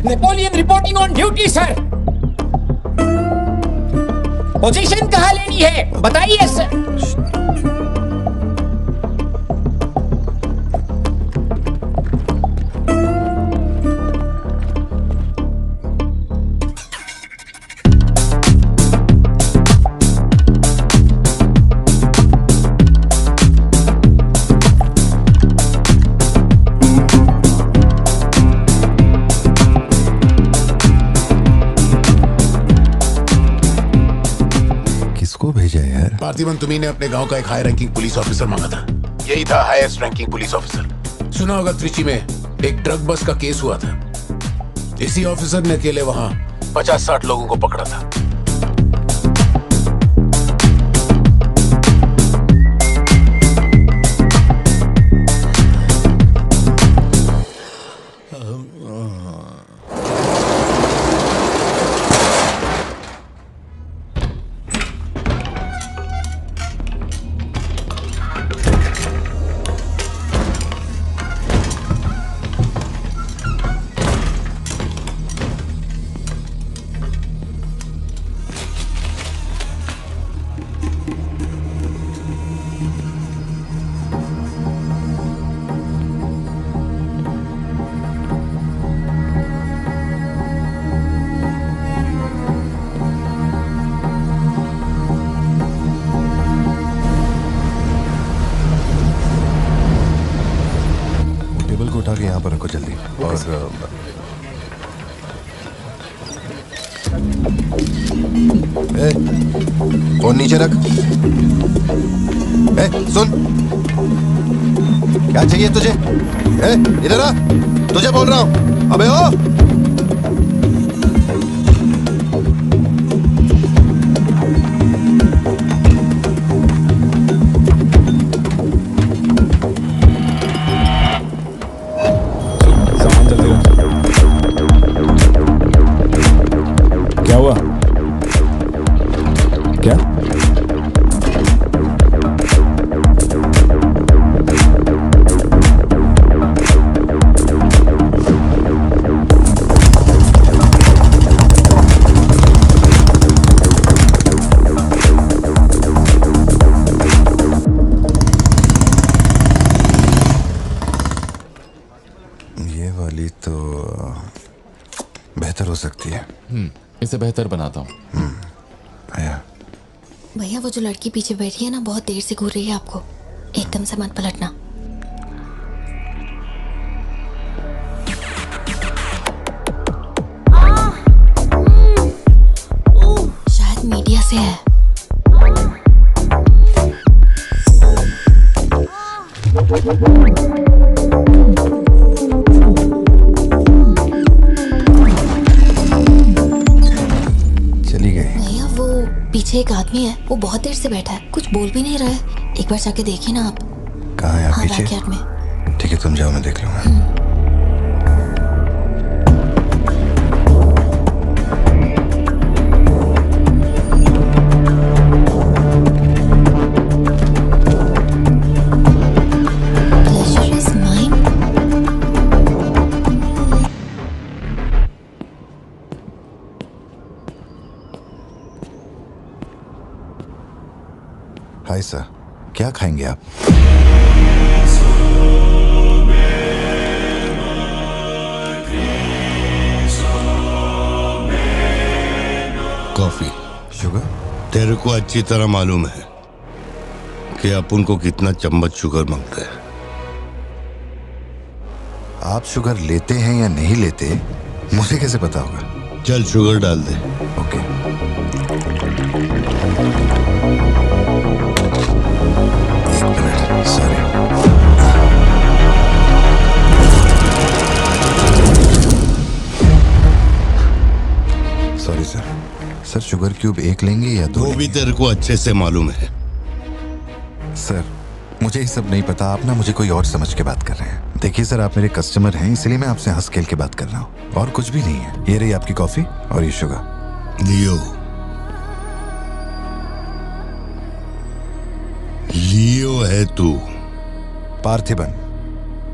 Napoleon reporting on duty sir. Position कहाँ लेनी है बताइए सर। पार्थिबन, तुम्ही ने अपने गांव का एक हाई रैंकिंग पुलिस ऑफिसर मांगा था। यही था हाईएस्ट रैंकिंग पुलिस ऑफिसर। सुना होगा त्रिची में एक ड्रग बस का केस हुआ था। इसी ऑफिसर ने अकेले वहां 50-60 लोगों को पकड़ा था। उठा के यहाँ पर रखो जल्दी। और फोन नीचे रख। सुन, क्या चाहिए तुझे? इधर आ, तुझे बोल रहा हूँ। अबे ओ बेहतर हो सकती है। इसे बेहतर बनाता हूँ। भैया वो जो लड़की पीछे बैठी है ना, बहुत देर से घूर रही है आपको। एकदम से मत पलटना। शायद मीडिया से है। पीछे एक आदमी है, वो बहुत देर से बैठा है, कुछ बोल भी नहीं रहा है। एक बार जाके देखिए ना आप। कहाँ है आप? हाँ, पीछे? बैकयार्ड में। ठीक है, तुम जाओ, मैं देख लूंगा। हाय सर, क्या खाएंगे आप? कॉफी। शुगर? तेरे को अच्छी तरह मालूम है कि अपन को कितना चम्मच शुगर मांगता है। आप शुगर लेते हैं या नहीं लेते, मुझे कैसे पता होगा? चल शुगर डाल दे। Okay. Sorry sir. Sir sugar cube एक लेंगे या दो? वो भी तेरे को अच्छे से मालूम है। सर मुझे ये सब नहीं पता, आप ना मुझे कोई और समझ के बात कर रहे हैं। देखिए सर, आप मेरे कस्टमर हैं, इसलिए मैं आपसे हंस खेल के बात कर रहा हूँ, और कुछ भी नहीं है। ये रही आपकी कॉफी और ये शुगर। लियो। लियो है तू? पार्थिबन।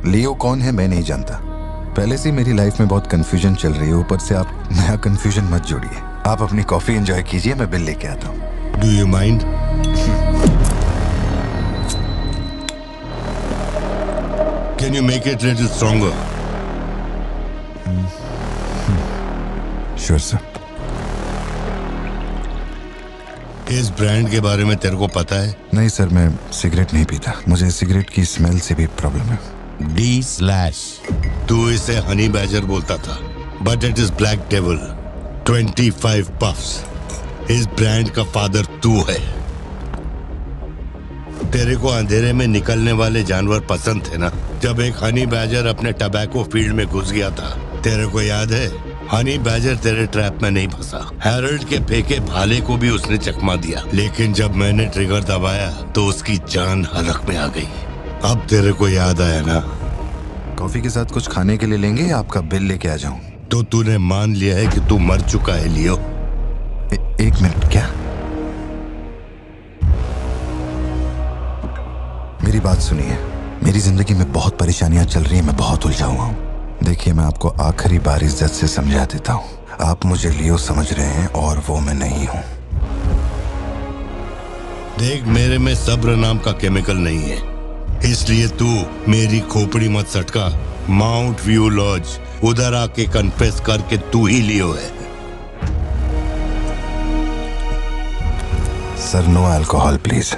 लियो कौन है मैं नहीं जानता। पहले से मेरी लाइफ में बहुत कंफ्यूजन चल रही है, ऊपर से आप नया कंफ्यूजन मत जोड़िए। आप अपनी कॉफी एंजॉय कीजिए, मैं बिल लेके आता हूँ। Do you mind? Can you make it little stronger? Sure sir. इस ब्रांड के बारे में तेरे को पता है? नहीं सर, मैं सिगरेट नहीं पीता, मुझे सिगरेट की स्मेल से भी प्रॉब्लम है। D/। तू इसे हनी बैजर बोलता था, but it is black devil. 25 puffs. इस ब्रांड का फादर तू है। तेरे को अंधेरे में निकलने वाले जानवर पसंद थे ना? जब एक हनी बैजर अपने टबैको फील्ड में घुस गया था, तेरे को याद है? हनी बैजर तेरे ट्रैप में नहीं फंसा। हैरोल्ड के फेंके भाले को भी उसने चकमा दिया, लेकिन जब मैंने ट्रिगर दबाया तो उसकी जान हलक में आ गई। अब तेरे को याद आया ना? कॉफी के साथ कुछ खाने के लिए लेंगे या आपका बिल लेके आ जाऊं? तो तूने मान लिया है कि तू मर चुका है लियो? एक मिनट, क्या? मेरी बात सुनिए। मेरी जिंदगी में बहुत परेशानियां चल रही हैं, मैं बहुत उलझा हुआ हूँ। देखिए, मैं आपको आखिरी बार इज्जत से समझा देता हूँ। आप मुझे लियो समझ रहे हैं और वो मैं नहीं हूँ। देख, मेरे में सब्र नाम का केमिकल नहीं है, इसलिए तू मेरी खोपड़ी मत सटका। माउंट व्यू लॉज, उधर आके कन्फेस करके तू ही लियो है। Sir, no alcohol please.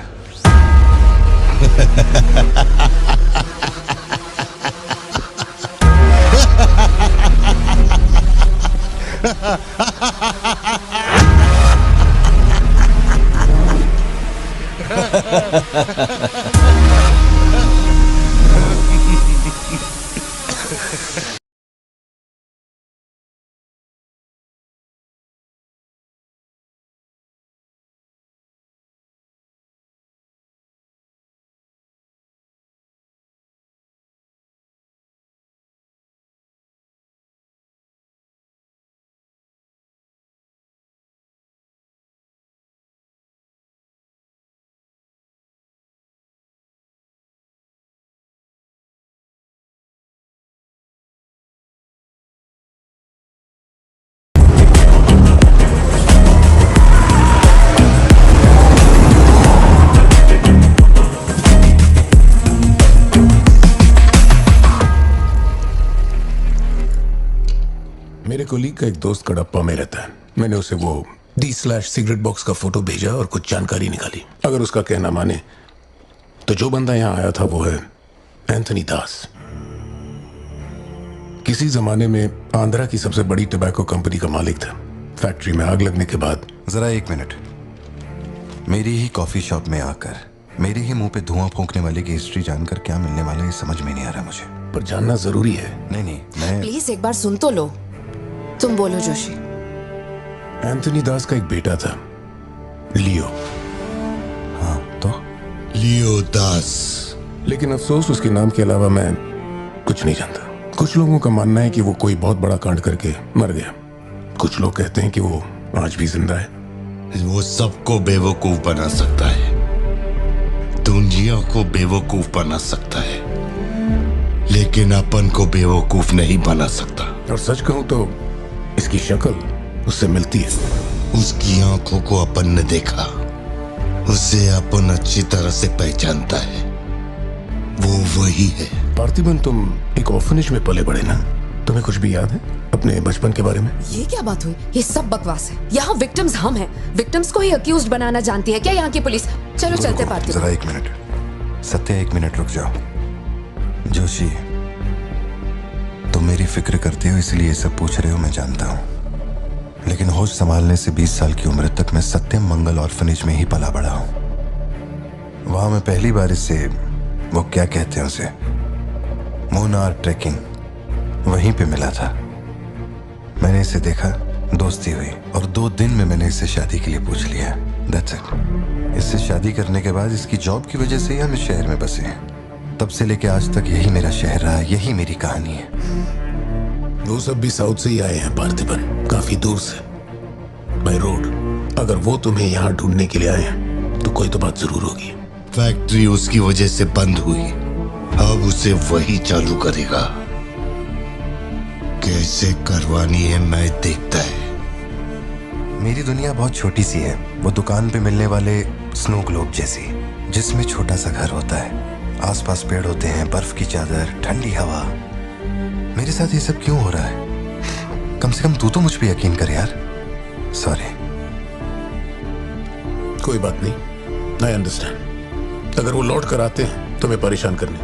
मेरे कोलीग का एक दोस्त कड़प्पा में रहता है। मैंने उसे वो D/सिगरेट बॉक्स का फोटो भेजा और कुछ जानकारी निकाली। अगर उसका कहना माने तो जो बंदा यहाँ आया था वो है एंथनी दास। किसी जमाने में आंध्रा की सबसे बड़ी टबैको कंपनी का मालिक था। फैक्ट्री में आग लगने के बाद जरा एक मिनट। मेरी ही कॉफी शॉप में आकर मेरे ही मुंह पे धुआं फूंकने वाले की हिस्ट्री जानकर क्या मिलने वाला है, ये समझ में नहीं आ रहा मुझे। पर जानना जरूरी है। नहीं, मैं प्लीज एक बार सुन तो लो। तुम बोलो जोशी। एंथनी दास का एक बेटा था, लियो। हाँ, तो लियो दास। लेकिन अफसोस, उसके नाम के अलावा मैं कुछ नहीं जानता। कुछ लोगों का मानना है कि वो कोई बहुत बड़ा कांड करके मर गया। कुछ लोग कहते हैं कि वो आज भी जिंदा है। वो सबको बेवकूफ बना सकता है, दुनिया को बेवकूफ बना सकता है, लेकिन अपन को बेवकूफ नहीं बना सकता। और सच कहूं तो इसकी शक्ल उससे मिलती है। उसकी आंखों को अपन ने देखा, उसे अपन अच्छी तरह से पहचानता है। वो वही है। पार्थिबन, तुम एक ऑर्फनेज में पले बड़े ना? तुम्हें कुछ भी याद है अपने बचपन के बारे में? ये क्या बात हुई? ये सब बकवास है। यहाँ विक्टिम्स हम हैं। विक्टिम्स को ही अक्यूज्ड बनाना जानती है क्या यहाँ की पुलिस? चलो चलते पार्थिबन। जरा एक मिनट सत्या, एक मिनट रुक जाओ। जोशी, तुम मेरी फिक्र करते हो इसलिए ये सब पूछ रहे हो, मैं जानता हूँ। लेकिन होश संभालने से 20 साल की उम्र तक मैं सत्यम मंगल ऑर्फनेज में ही पला बड़ा हूँ। वहां मैं पहली बार इससे, वो क्या कहते हैं उसे, मोनार ट्रेकिंग, वहीं पे मिला था। मैंने इसे देखा, दोस्ती हुई और 2 दिन में मैंने इससे शादी के लिए पूछ लिया। That's it। इससे शादी करने के बाद इसकी जॉब की वजह से ही हम इस शहर में बसे हैं। तब से लेके आज तक यही मेरा शहर रहा, यही मेरी कहानी है। वो सब भी साउथ से ही आए हैं पार्थिबन, काफी दूर से, बाय रोड। अगर वो तुम्हें यहाँ ढूंढने के लिए आए हैं तो कोई तो बात जरूर होगी। फैक्ट्री उसकी वजह से बंद हुई, अब उसे वही चालू करेगा। कैसे करवानी है मैं देखता है। मेरी दुनिया बहुत छोटी सी है, वो दुकान पे मिलने वाले स्नो ग्लोब जैसी, जिसमें छोटा सा घर होता है, आसपास पेड़ होते हैं, बर्फ की चादर, ठंडी हवा। मेरे साथ ये सब क्यों हो रहा है? कम से कम तू तो मुझ पे यकीन कर यार। सॉरी। कोई बात नहीं, आई अंडरस्टैंड। अगर वो लौट कर आते हैं तो मैं परेशान करने,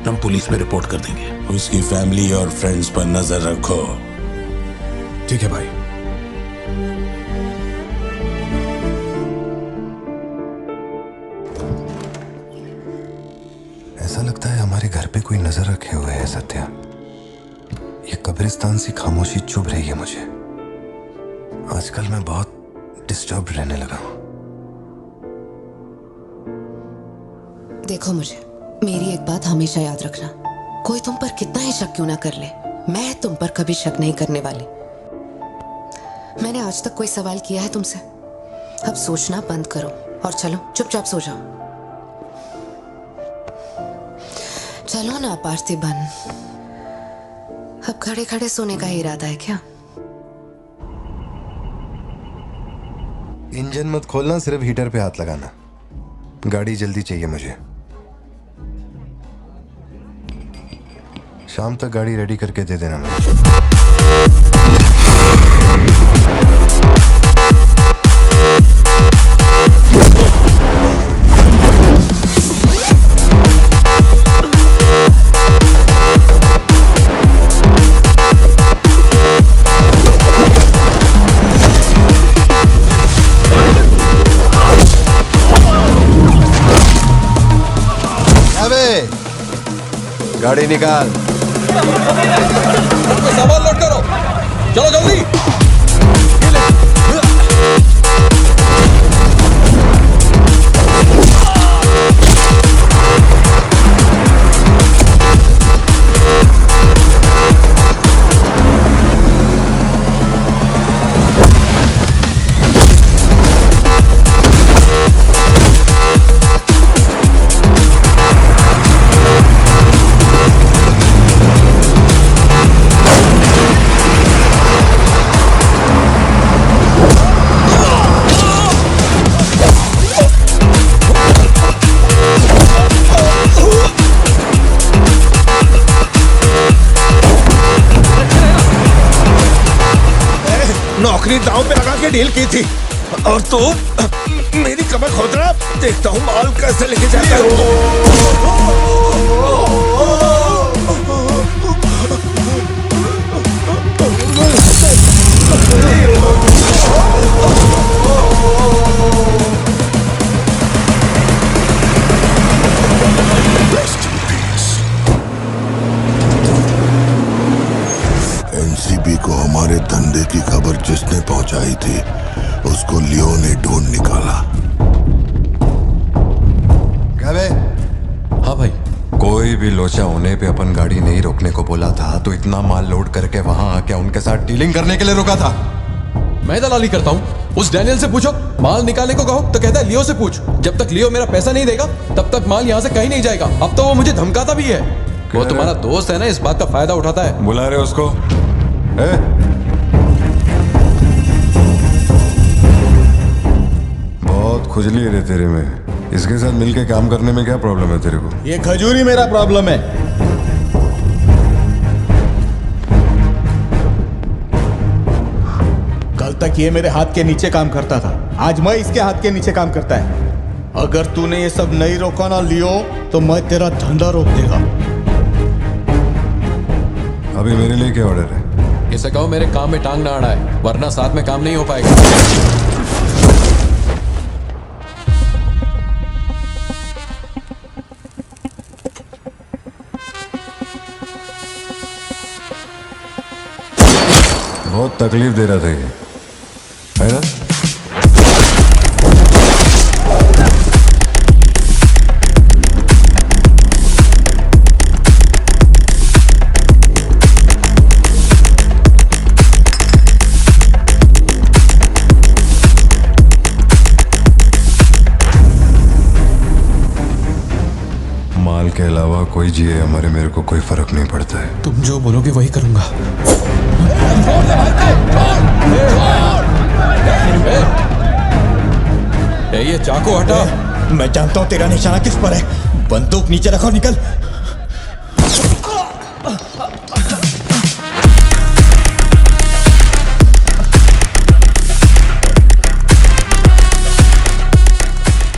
हम पुलिस में रिपोर्ट कर देंगे। उसकी फैमिली और फ्रेंड्स पर नजर रखो। ठीक है भाई। ऐसा लगता है हमारे घर पे कोई नजर रखे हुए है सत्या। ये कब्रिस्तान सी खामोशी चुभ रही है मुझे। आजकल मैं बहुत डिस्टर्ब रहने लगा हूं। देखो मुझे, मेरी एक बात हमेशा याद रखना, कोई तुम पर कितना ही शक क्यों ना कर ले, मैं तुम पर कभी शक नहीं करने वाली। मैंने आज तक कोई सवाल किया है तुमसे? अब सोचना बंद करो और चलो चुपचाप सो जाओ। चलो ना पार्थिबन, अब खड़े खड़े सोने का ही इरादा है क्या? इंजन मत खोलना, सिर्फ हीटर पे हाथ लगाना। गाड़ी जल्दी चाहिए मुझे। शाम तक गाड़ी रेडी करके दे देना मुझे। गाड़ी निकाल। सामान लोड करो, चलो जल्दी। नौकरी दांव पे लगा के डील की थी और तू मेरी कमर खोद रहा। देखता हूँ माल कैसे लेके जाता एनसीबी को हमारे धंधे की खबर जिसने पहुंचाई थी उसको लियो ने ढूंढ निकाला। क्या बे? हाँ भाई। कोई भी लोचा होने पे अपन गाड़ी नहीं रोकने को बोला था, तो इतना माल लोड करके वहां आके उनके साथ डीलिंग करने के लिए रुका था। मैं दलाली करता हूँ? उस डैनियल से पूछो। माल निकालने को कहो तो कहता है लियो से पूछ। जब तक लियो मेरा पैसा नहीं देगा तब तक माल यहाँ से कहीं नहीं जाएगा। अब तो वो मुझे धमकाता भी है। वो तुम्हारा दोस्त है ना, इस बात का फायदा उठाता है। बुला रहे उसको? बहुत खुजली है रे तेरे में। इसके साथ मिलके काम करने में क्या प्रॉब्लम है तेरे को? ये खजूरी मेरा प्रॉब्लम है। कल तक ये मेरे हाथ के नीचे काम करता था, आज मैं इसके हाथ के नीचे काम करता है। अगर तूने ये सब नहीं रोका ना लियो तो मैं तेरा धंधा रोक देगा। अभी मेरे लिए क्या ऑर्डर है? इसे कहो मेरे काम में टांग ना अड़ाए, वरना साथ में काम नहीं हो पाएगा। बहुत तकलीफ दे रहा था ये, है ना? माल के अलावा कोई जिए हमारे, मेरे को कोई फर्क नहीं पड़ता है। तुम जो बोलोगे वही करूंगा। ये चाकू हटा। मैं जानता हूं तेरा निशाना किस पर है। बंदूक नीचे रखो, निकल।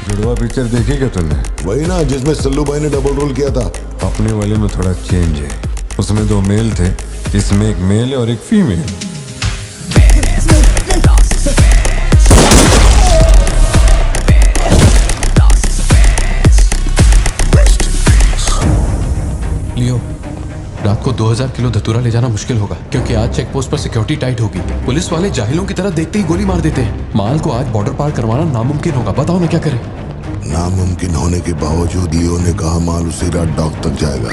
जुड़वा पिक्चर देखी क्या तुमने? वही ना जिसमें सल्लू भाई ने डबल रोल किया था। अपने वाले में थोड़ा चेंज है। उसमें 2 मेल थे, इसमें एक मेल है और एक फीमेल। लियो, रात को 2000 किलो धतूरा ले जाना मुश्किल होगा क्योंकि आज चेक पोस्ट पर सिक्योरिटी टाइट होगी। पुलिस वाले जाहिलों की तरह देखते ही गोली मार देते हैं। माल को आज बॉर्डर पार करवाना नामुमकिन होगा। बताओ ना क्या करें? नामुमकिन होने के बावजूद लियो ने कहा माल उसी रात डॉक तक जाएगा।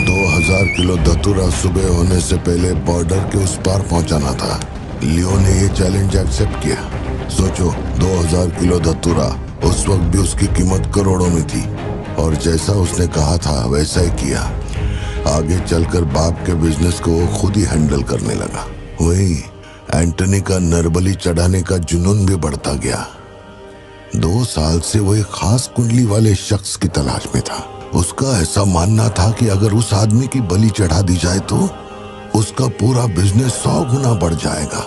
2000 किलो धतूरा सुबह होने से पहले बॉर्डर के उस पार पहुंचाना था। लियो ने ये चैलेंज एक्सेप्ट किया। सोचो, 2000 किलो धतूरा उस वक्त भी उसकी कीमत करोड़ों में थी और जैसा उसने कहा था वैसा ही किया। आगे चलकर बाप के बिजनेस को वो खुद ही हैंडल करने लगा। वही एंटनी का नरबली चढ़ाने का जुनून भी बढ़ता गया। 2 साल से वो एक खास कुंडली वाले शख्स की तलाश में था। उसका ऐसा मानना था कि अगर उस आदमी की बलि चढ़ा दी जाए तो उसका पूरा बिजनेस 100 गुना बढ़ जाएगा।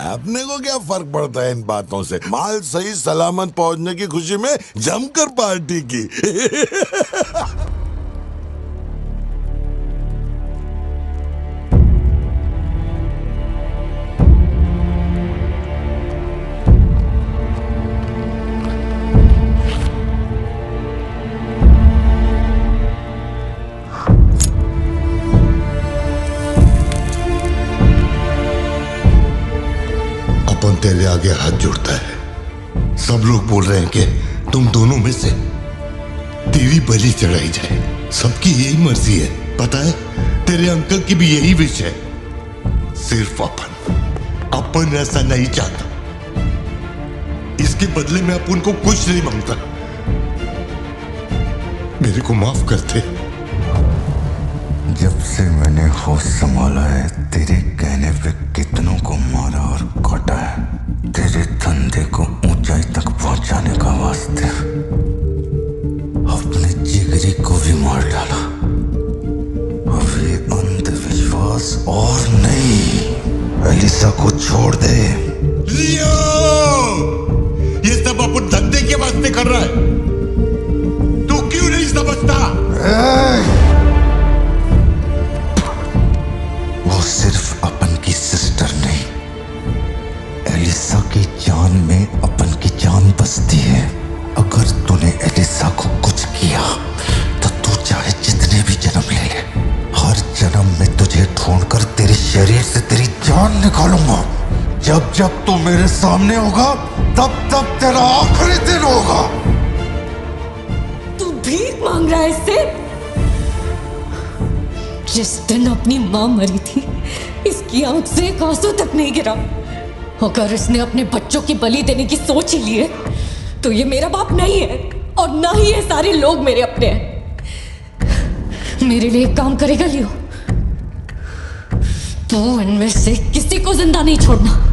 अपने को क्या फर्क पड़ता है इन बातों से? माल सही सलामत पहुंचने की खुशी में जमकर पार्टी की। अपन तेरे आगे हाथ जोड़ता है। सब लोग बोल रहे हैं कि तुम दोनों में से तेरी बलि चढ़ाई जाए। सबकी यही मर्जी है। पता है, तेरे अंकल की भी यही विश है। सिर्फ अपन ऐसा नहीं चाहता। इसके बदले में अपन को कुछ नहीं मांगता। मेरे को माफ कर दे। जब से मैंने होश संभाला है, तेरे कहने पे कितनों को मारा और काटा है, तेरे धंधे को ऊंचाई तक पहुंचाने का वास्ते अपने जिगरी को भी मार डाला। अब ये अंधविश्वास और नहीं, एलिसा को छोड़ दे। लियो, ये सब अपन धंधे के वास्ते कर रहा है। तू क्यों नहीं समझता? वो सिर्फ अपन की सिस्टर नहीं, एलिसा की जान में अपन की जान बसती है। अगर तूने एलिसा को कुछ किया तो तू चाहे जितने भी जन्म ले ले, हर जन्म में तुझे ढूंढकर तेरे शरीर से तेरी जान निकालूंगा। जब जब तू मेरे सामने होगा तब तब तेरा आखिरी दिन होगा। तू भीख मांग रहा है इससे? जिस दिन अपनी मां मरी थी, इसकी आंख से एक आंसू तक नहीं गिरा। अगर इसने अपने बच्चों की बलि देने की सोच ही ली है तो ये मेरा बाप नहीं है और ना ही ये सारे लोग मेरे अपने हैं। मेरे लिए एक काम करेगा लियो, तू इनमें से किसी को जिंदा नहीं छोड़ना।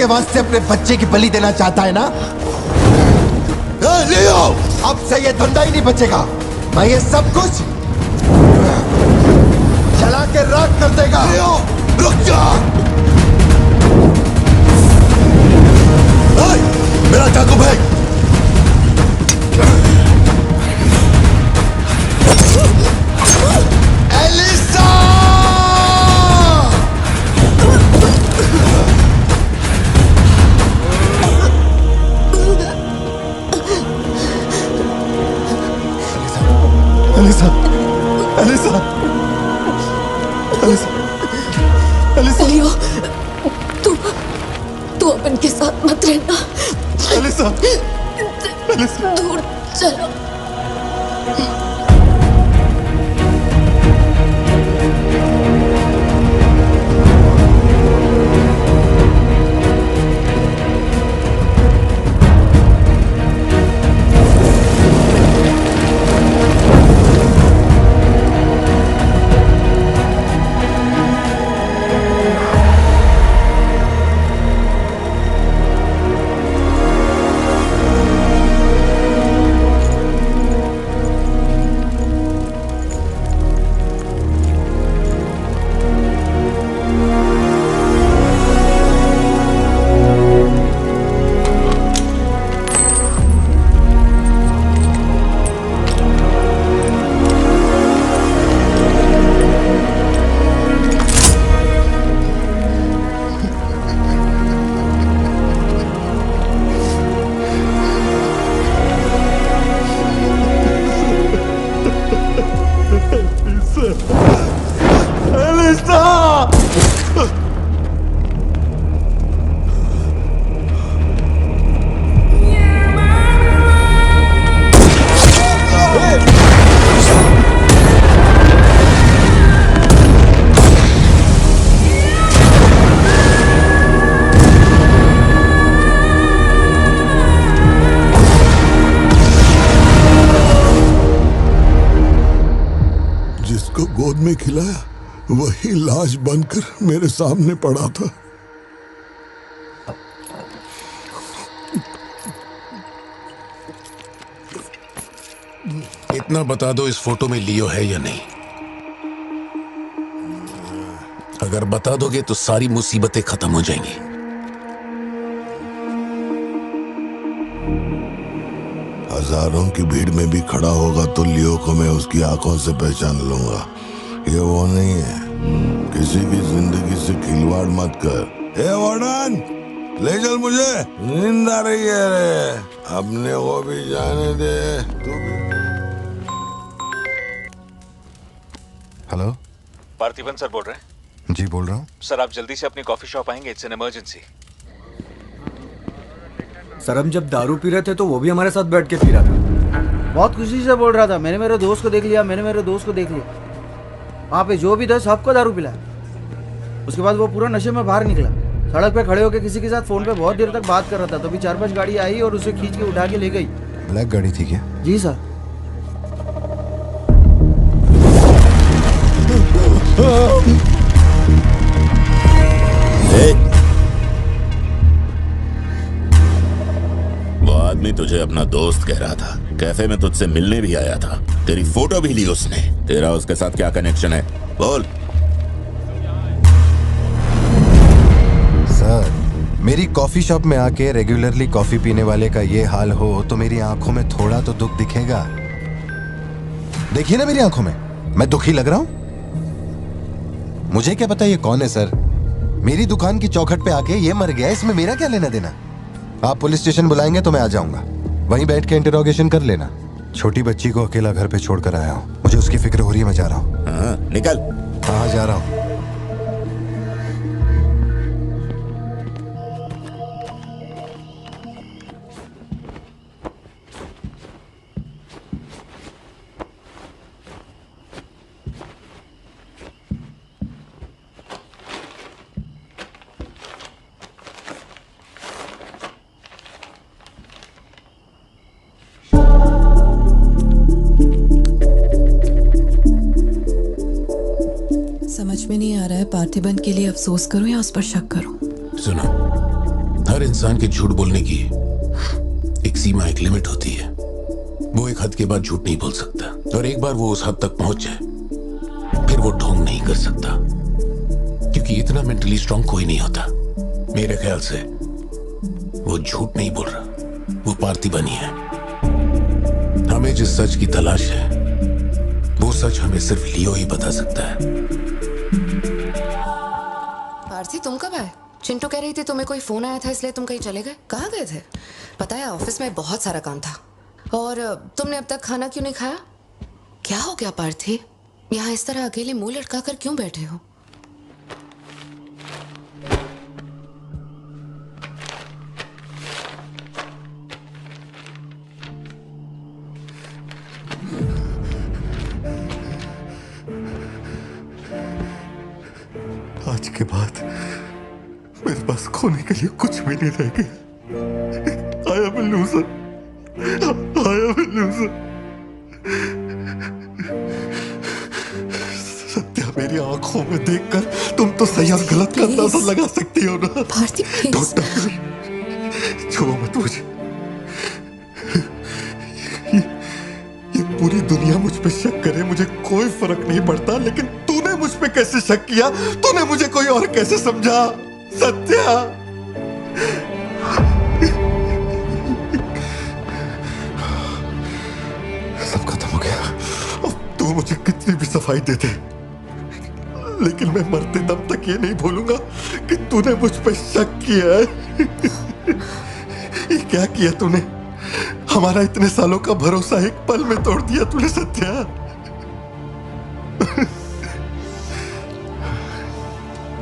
के वास्ते अपने बच्चे की बलि देना चाहता है ना? लियो, अब से ये धंधा ही नहीं बचेगा। मैं ये सब कुछ जला के राख कर देगा। लियो, रुक जा। मेरा चाकू फेंक। Elisa! Elisa, Elisa, Elisa, Elisa. Leo, तू अपन के साथ मत रहना। एलिसा, एलिसा, दूर चलो। गोद में खिलाया वही लाश बनकर मेरे सामने पड़ा था। इतना बता दो, इस फोटो में लियो है या नहीं? अगर बता दोगे तो सारी मुसीबतें खत्म हो जाएंगी। हजारों की भीड़ में भी खड़ा होगा तो लियो को मैं उसकी आंखों से पहचान लूंगा। ये वो नहीं है। किसी की जिंदगी से खिलवाड़ मत कर। ए वार्डन, ले चल मुझे, नींद आ रही है रे। अपने को भी जाने दे। तू भी। हेलो, पार्थिबन सर बोल रहे हैं? जी बोल रहा हूँ। सर आप जल्दी से अपनी कॉफी शॉप आएंगे? It's an emergency. सर हम जब दारू पी रहे थे तो वो भी हमारे साथ बैठ के पी रहा था। बहुत खुशी से बोल रहा था, मैंने मेरे दोस्त को देख लिया, मैंने मेरे दोस्त को देख लिया। वहाँ पे जो भी था सबको दारू पिलाया। उसके बाद वो पूरा नशे में बाहर निकला। सड़क पे खड़े होकर किसी के साथ फोन पे बहुत देर तक बात कर रहा था। तभी 4-5 गाड़ी आई और उसे खींच के उठा के ले गई। ब्लैक गाड़ी थी क्या? जी सर। वो आदमी तुझे अपना दोस्त कह रहा था। कैफे में तुझसे मिलने भी आया था। तेरी फोटो भी ली उसने। तेरा उसके साथ क्या कनेक्शन है? बोल। सर, मेरी कॉफी शॉप में आके रेगुलरली कॉफी पीने वाले का ये हाल हो तो मेरी आंखों में थोड़ा तो दुख दिखेगा। देखिए ना मेरी आंखों में, मैं दुखी लग रहा हूं? मुझे क्या पता ये कौन है सर। मेरी दुकान की चौखट पे आके ये मर गया, इसमें मेरा क्या लेना देना। आप पुलिस स्टेशन बुलाएंगे तो मैं आ जाऊंगा। वहीं बैठ के इंटरोगेशन कर लेना। छोटी बच्ची को अकेला घर पे छोड़कर आया हूँ, मुझे उसकी फिक्र हो रही है। मैं जा रहा हूँ। निकल। हाँ जा रहा हूँ। समझ में नहीं आ रहा है पार्थिबन के लिए अफसोस करूं या उस पर शक करूं। सुनो, हर इंसान के झूठ बोलने की एक सीमा, एक लिमिट होती है। वो एक हद के बाद झूठ नहीं बोल सकता, और एक बार वो उस हद तक पहुंच जाए फिर वो ढोंग नहीं कर सकता, क्योंकि इतना मेंटली स्ट्रांग कोई नहीं होता। मेरे ख्याल से वो झूठ नहीं बोल रहा, वो पार्थिबन ही है। हमें जिस सच की तलाश है वो सच हमें सिर्फ लियो ही बता सकता है। पार्थी, तुम कब आए? चिंटू कह रही थी तुम्हें कोई फोन आया था इसलिए तुम कहीं चले गए। कहाँ गए थे? पता है ऑफिस में बहुत सारा काम था। और तुमने अब तक खाना क्यों नहीं खाया? क्या हो गया पार्थी? यहाँ इस तरह अकेले मुंह लटका कर क्यों बैठे हो? आज के बाद मेरे पास खोने के लिए कुछ भी नहीं रह गया। I am a loser. I am a loser. Satya, मेरी आंखों में देखकर तुम तो सही और गलत का अंदाजा लगा सकती हो ना। Don't touch me. छुओ मत मुझे। ये पूरी दुनिया मुझ पे शक करे, मुझे कोई फर्क नहीं पड़ता, लेकिन तूने मुझ पे कैसे शक किया? तूने मुझे कोई और कैसे समझा? सत्या, सब खत्म हो गया। अब तू मुझे कितनी भी सफाई दे दे, लेकिन मैं मरते दम तक ये नहीं भूलूंगा कि तूने मुझ पे शक किया है। ये क्या किया तूने? हमारा इतने सालों का भरोसा एक पल में तोड़ दिया तूने सत्या।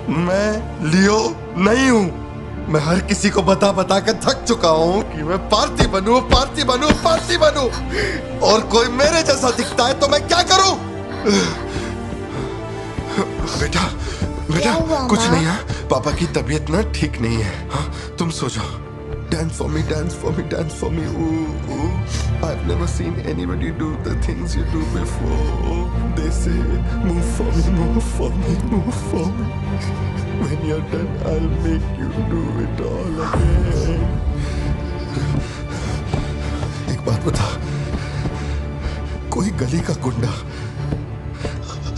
मैं लियो नहीं हूं। मैं हर किसी को बता बता कर थक चुका हूं कि मैं पार्थी बनूं, पार्थी बनूं, पार्थी बनूं, और कोई मेरे जैसा दिखता है तो मैं क्या करूं? बेटा, बेटा, कुछ नहीं है। पापा की तबीयत ना ठीक नहीं है। हाँ, तुम सो जाओ। Dance for me, dance for me, dance for me. Ooh, ooh. I've never seen anybody do the things you do before. They say, move for me, move for me, move for me. When you're done, I'll make you do it all again. एक बात बता, कोई गली का गुंडा,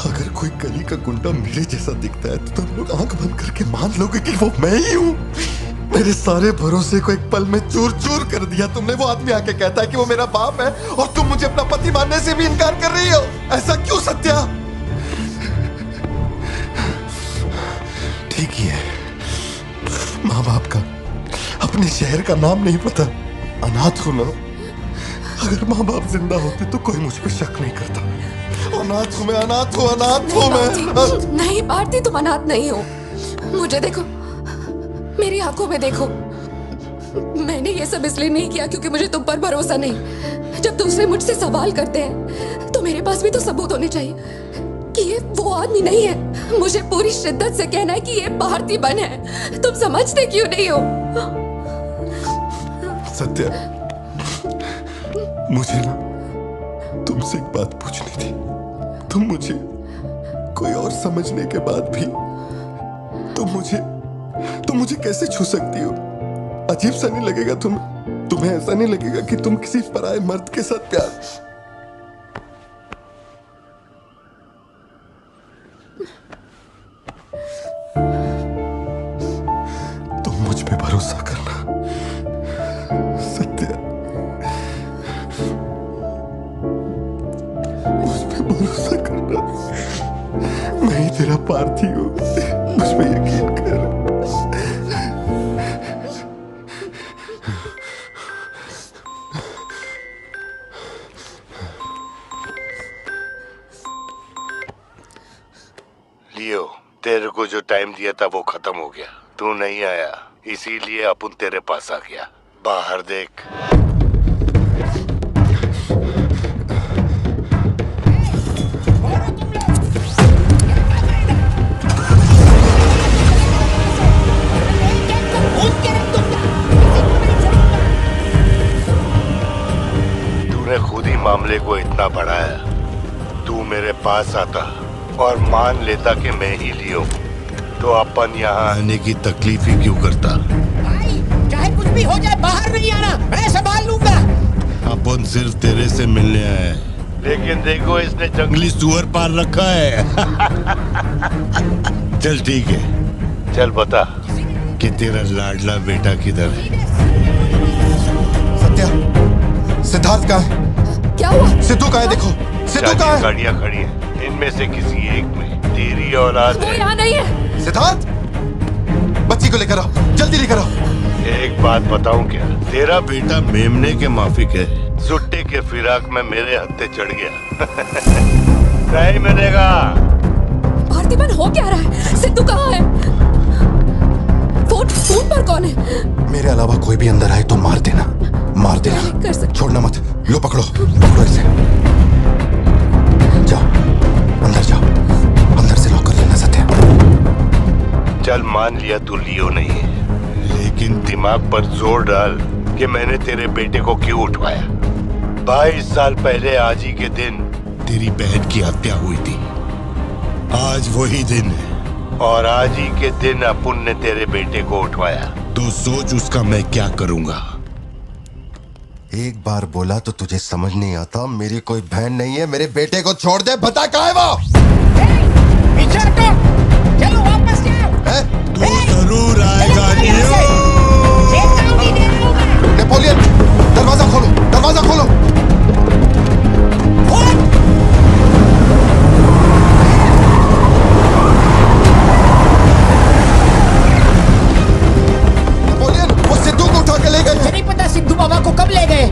अगर कोई गली का गुंडा मेरे जैसा दिखता है तो तुम लोग आंख बंद करके मान लोगे कि वो मैं ही हूँ। मेरे सारे भरोसे को एक पल में चूर चूर कर दिया तुमने। वो आदमी आके कहता है कि वो मेरा बाप है और तुम मुझे अपना पति मानने से भी इनकार कर रही हो। ऐसा क्यों सत्या? ठीक ही है, माँ बाप का, अपने शहर का नाम नहीं पता, अनाथ हूं ना। अगर माँ बाप जिंदा होते तो कोई मुझ पर शक नहीं करता। अनाथ हूं मैं, अनाथ हूं, अनाथ हूं मैं। नहीं पार्थी, तुम अनाथ नहीं हो। मुझे देखो, मेरी आंखों में देखो। मैंने ये सब इसलिए नहीं किया क्योंकि मुझे तुम पर भरोसा नहीं। जब दूसरे मुझसे सवाल करते हैं तो मेरे पास भी तो सबूत होने चाहिए कि ये वो आदमी नहीं है। मुझे पूरी शिद्दत से कहना है कि ये पार्थिबन है। तुम समझते क्यों नहीं हो? सत्या, मुझे ना तुमसे एक बात पूछनी थी। तुम मुझे कोई और समझने के बाद भी तुम मुझे कैसे छू सकती हो? अजीब सा नहीं लगेगा तुम्हें ऐसा नहीं लगेगा कि तुम किसी पराये मर्द के साथ प्यार? तुम मुझ पे भरोसा करना सत्या, मुझ पे भरोसा करना। मैं ही तेरा पार्थी हूँ, मुझ पे यकीन कर। लियो, तेरे को जो टाइम दिया था वो खत्म हो गया। तू नहीं आया, इसीलिए अपन तेरे पास आ गया। बाहर देख। तूने खुद ही मामले को इतना बढ़ाया। तू मेरे पास आता और मान लेता कि मैं ही लियो, तो अपन यहाँ आने की तकलीफ ही क्यों करता? भी हो जाए बाहर नहीं आना, मैं संभाल लूंगा। अपन सिर्फ तेरे से मिलने आए हैं, लेकिन देखो इसने जंगली सुअर पाल रखा है। चल ठीक है, चल बता कि तेरा लाडला बेटा किधर है। सत्या, सिद्धार्थ कहाँ है? क्या हुआ? सिद्धू कहाँ है? देखो सिद्धू कहाँ है? गाड़ियाँ खड़ी हैं, इनमें से किसी एक में तेरी औलाद वो है। यहाँ नहीं है। सिद्धार्थ, बच्ची को लेकर आओ, जल्दी लेकर आओ। एक बात बताऊं क्या, तेरा बेटा मेमने के माफिक है, सुट्टे के फिराक में मेरे हत्थे चढ़ गया। नहीं मिलेगा। पार्थिबन हो क्या रहा है? सिद्धू कहाँ है? फोन पर कौन है? मेरे अलावा कोई भी अंदर आए तो मार देना, मार देना, छोड़ना मत। लो पकड़ो, पकड़ो इसे। जाओ अंदर जाओ, अंदर से लॉक कर लेना सत्या। चल मान लिया तू लियो नहीं है, लेकिन दिमाग पर जोर डाल कि मैंने तेरे बेटे को क्यों उठवाया। 22 साल पहले आज ही के दिन तेरी बहन की हत्या हुई थी। आज वही दिन है और आज ही के दिन अपुन ने तेरे बेटे को उठवाया, तो सोच उसका मैं क्या करूंगा। एक बार बोला तो तुझे समझ नहीं आता? मेरी कोई बहन नहीं है, मेरे बेटे को छोड़ दे। बता कहाँ है वो? पीछे हटो, चलो वापस जाओ। तू जरूर आएगा नेपोलियन, दरवाजा खोलो, दरवाजा खोलो। नेपोलियन, वो सिद्धू को उठा के ले गए। मुझे नहीं पता सिद्धू बाबा को कब ले गए।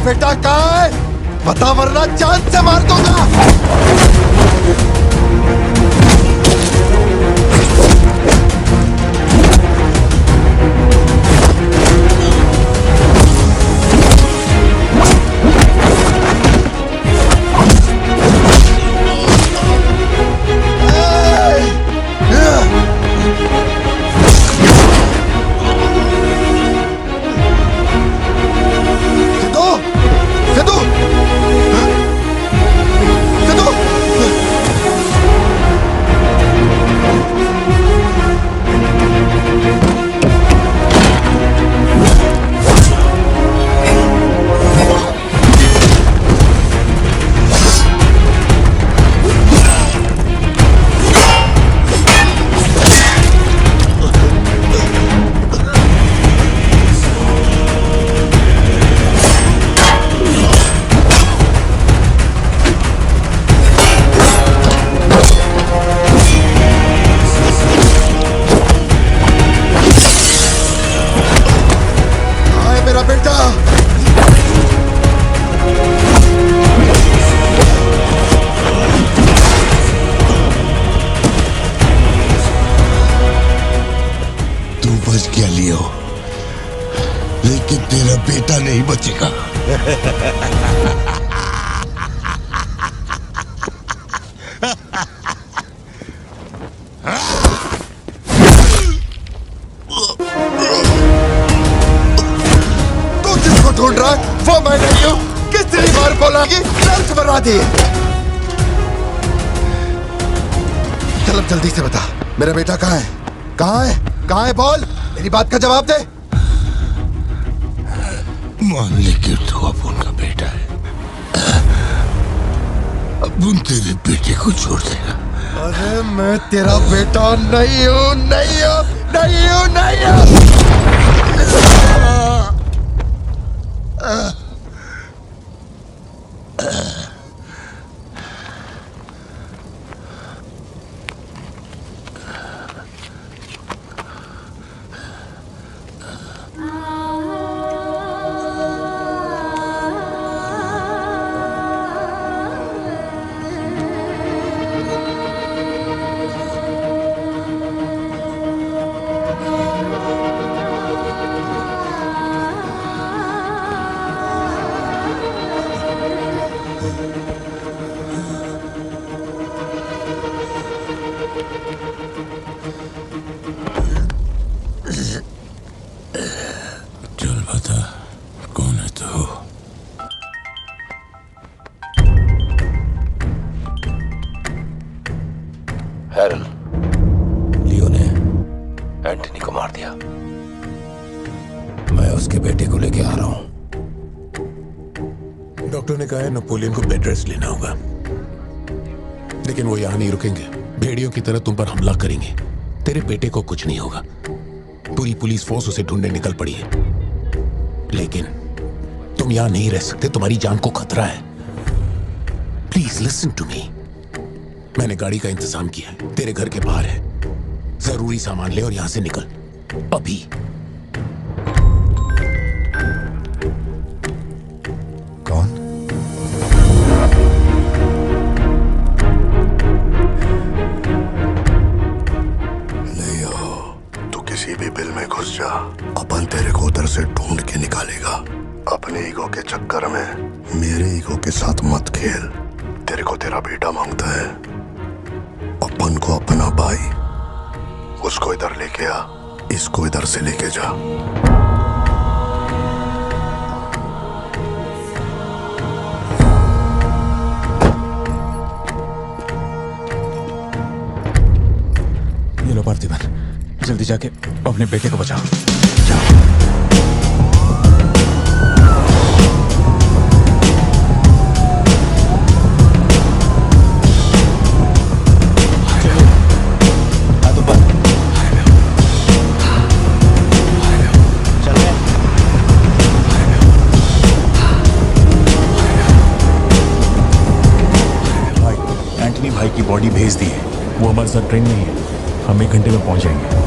बेटा कहाँ है? बता वरना जान से मार दूंगा। तेरा बेटा नहीं बचेगा। तू जिसको ढूंढ रहा है वो मैं नहीं हूं। कितनी बार बोला कि लंच बना दी। चल अब जल्दी से बता मेरा बेटा कहाँ है? कहाँ है? कहाँ है? बोल, मेरी बात का जवाब दे। मान ले कि तू अब उनका बेटा है, अब उन तेरे बेटे को छोड़ देगा। अरे मैं तेरा बेटा नहीं हूँ, नहीं हूँ, नहीं हूँ, नहीं हूँ। चल बता कौन है तू? हैरन, लियो ने एंटनी को मार दिया। मैं उसके बेटे को लेके आ रहा हूं। डॉक्टर ने कहा है नेपोलियन को बेड रेस्ट लेना होगा, लेकिन वो यहां नहीं रुकेंगे। भेड़ियों की तरह तुम पर हमला करेंगे। तेरे बेटे को कुछ नहीं होगा। पूरी पुलिस फोर्स उसे ढूंढने निकल पड़ी है, लेकिन तुम यहां नहीं रह सकते। तुम्हारी जान को खतरा है। Please listen to me. मैंने गाड़ी का इंतजाम किया है, तेरे घर के बाहर है। जरूरी सामान ले और यहां से निकल अभी। कौन? लियो, तू किसी भी बिल में घुस जा, अपन तेरे को उधर से ढूंढ के निकालेगा। अपने ईगो के चक्कर में मेरे ईगो के साथ मत खेल। तेरे को तेरा बेटा मांगता है, अपन को अपना भाई। उसको इधर लेके आ, इसको इधर से लेके जा। ये लो पार्थिबन, जल्दी जाके अपने बेटे को बचाओ। भाई की बॉडी भेज दी है, वो हमारे साथ ट्रेन नहीं है। हम 1 घंटे में पहुंच जाएंगे।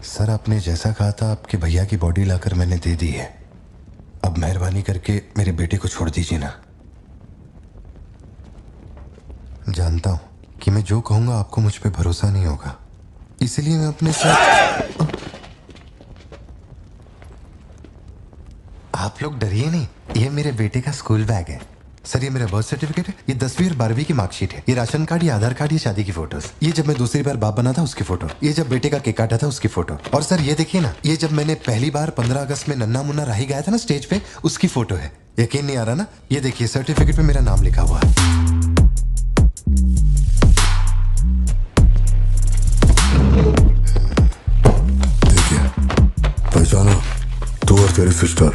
सर, आपने जैसा कहा था आपके भैया की बॉडी लाकर मैंने दे दी है। अब मेहरबानी करके मेरे बेटे को छोड़ दीजिए ना। जानता हूं कि मैं जो कहूंगा आपको मुझ पे भरोसा नहीं होगा, इसलिए मैं अपने साथ। आप लोग डरिए नहीं, ये मेरे बेटे का स्कूल बैग है। सर, ये मेरा बर्थ सर्टिफिकेट है, ये 10वीं और 12वीं की मार्कशीट है, ये राशन कार्ड, ये आधार कार्ड, ये शादी की फोटोज, ये जब मैं दूसरी बार बाप बना था उसकी फोटो, ये जब बेटे का केक काटा था उसकी फोटो, और सर ये देखिए ना, ये जब मैंने पहली बार 15 अगस्त में नन्ना मुन्ना राही गाया था ना स्टेज पे, उसकी फोटो है। यकीन नहीं आ रहा ना? ये देखिए सर्टिफिकेट पे मेरा नाम लिखा हुआ है। पहचाना? तू और तेरी सिस्टर,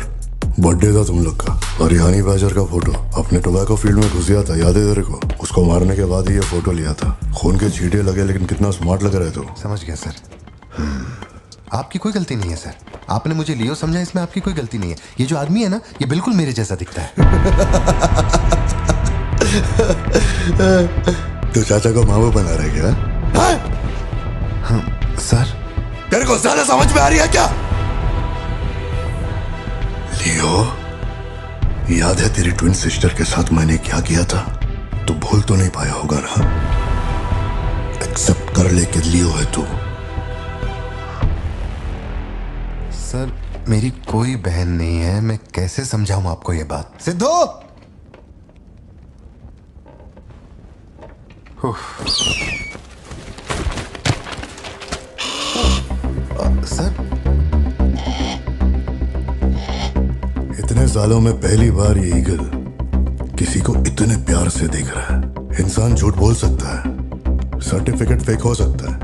बर्थडे था तुम लोग का, और रिहानी बैजर का फोटो अपने टोबैको फील्ड में घुस गया था, याद है तेरे को? उसको मारने के बाद ही ये फोटो लिया था। खून के छींटे लगे लेकिन कितना स्मार्ट लग रहे थे। समझ गया सर। आपकी कोई गलती नहीं है सर। आपने मुझे लियो समझा, इसमें आपकी कोई गलती नहीं है। ये जो आदमी है ना, ये बिल्कुल मेरे जैसा दिखता है। तो चाचा को मामा बना रहे क्या? हाँ, सर तेरे को ज्यादा समझ में आ रही है क्या? लियो, याद है तेरी ट्विन सिस्टर के साथ मैंने क्या किया था? तू भूल तो नहीं पाया होगा ना? एक्सेप्ट कर ले कि लियो है तू। सर मेरी कोई बहन नहीं है, मैं कैसे समझाऊं आपको ये बात? सिद्धू! सर इतने सालों में पहली बार ये ईगल किसी को इतने प्यार से देख रहा है। इंसान झूठ बोल सकता है, सर्टिफिकेट फेक हो सकता है,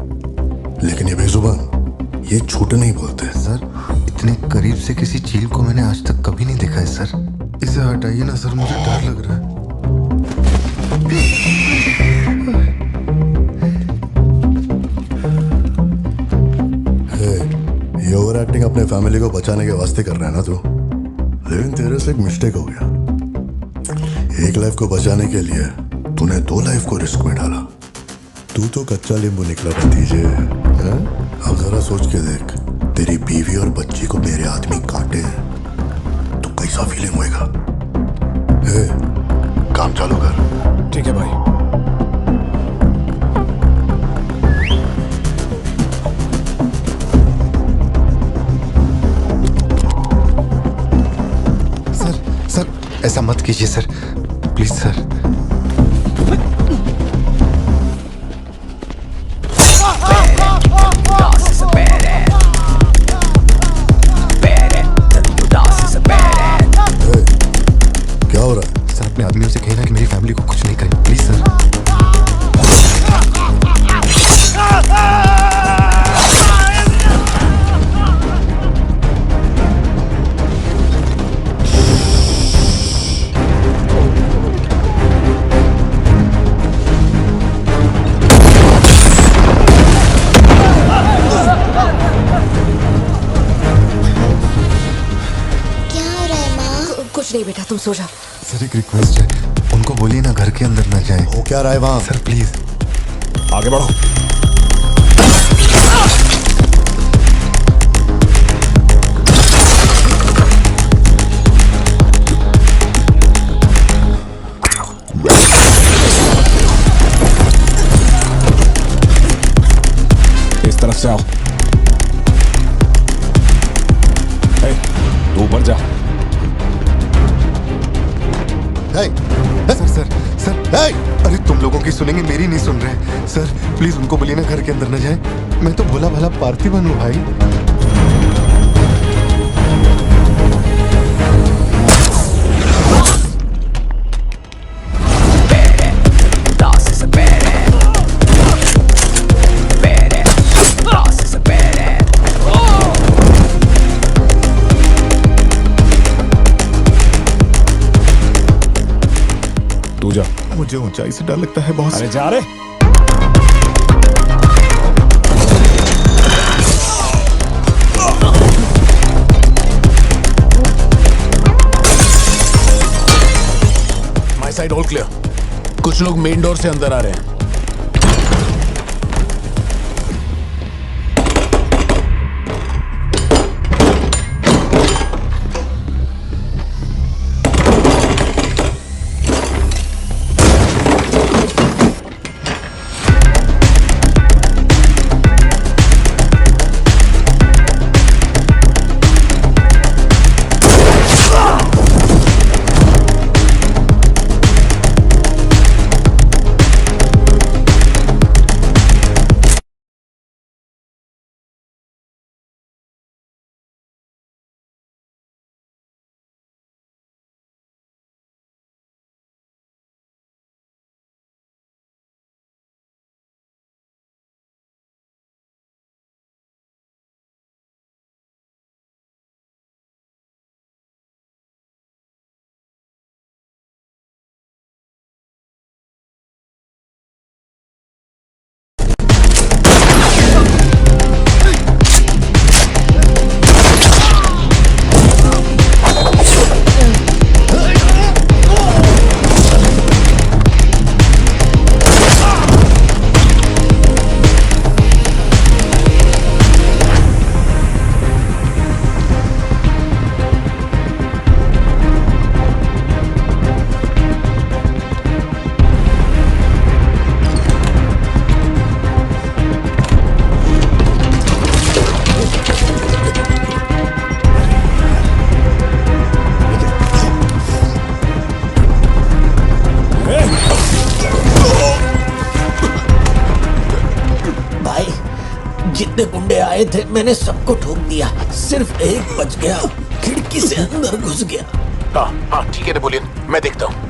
लेकिन ये बेजुबान, ये झूठ नहीं बोलते। सर इतने करीब से किसी चील को मैंने आज तक कभी नहीं देखा है सर। इसे हटाइए ना सर, मुझे डर लग रहा है। ये ओवर एक्टिंग अपने फैमिली को बचाने के वास्ते कर रहा है ना तू, लेकिन तेरे से एक मिस्टेक हो गया। एक लाइफ को बचाने के लिए तूने 2 लाइफ को रिस्क में डाला। तू तो कच्चा नींबू निकला भतीजे। अब जरा सोच के देख, तेरी बीवी और बच्ची को मेरे आदमी काटे तो कैसा फीलिंग होएगा? काम चालू कर। ठीक है भाई। सर ऐसा मत कीजिए सर, प्लीज सर। क्या हो रहा है? सर अपने आदमियों से कहना कि मेरी फैमिली को कुछ नहीं करें, प्लीज सर। कुछ नहीं बेटा, तुम सो जाओ। सर एक रिक्वेस्ट है, उनको बोलिए ना घर के अंदर ना जाए। हो क्या रहा है वहां? सर प्लीज आगे बढ़ो। इस तरफ से आओ। तू ऊपर जा। सर सर सर अरे तुम लोगों की सुनेंगे, मेरी नहीं सुन रहे। सर प्लीज उनको बोलिए ना घर के अंदर ना जाए। मैं तो भोला भाला पार्थिबन हूँ भाई। मुझे ऊंचाई से डर लगता है बहुत। अरे जा रे। My side all clear. कुछ लोग मेन डोर से अंदर आ रहे हैं। जितने गुंडे आए थे मैंने सबको ठोक दिया, सिर्फ एक बच गया, खिड़की से अंदर घुस गया। हाँ हाँ ठीक है नेपोलियन, मैं देखता हूँ।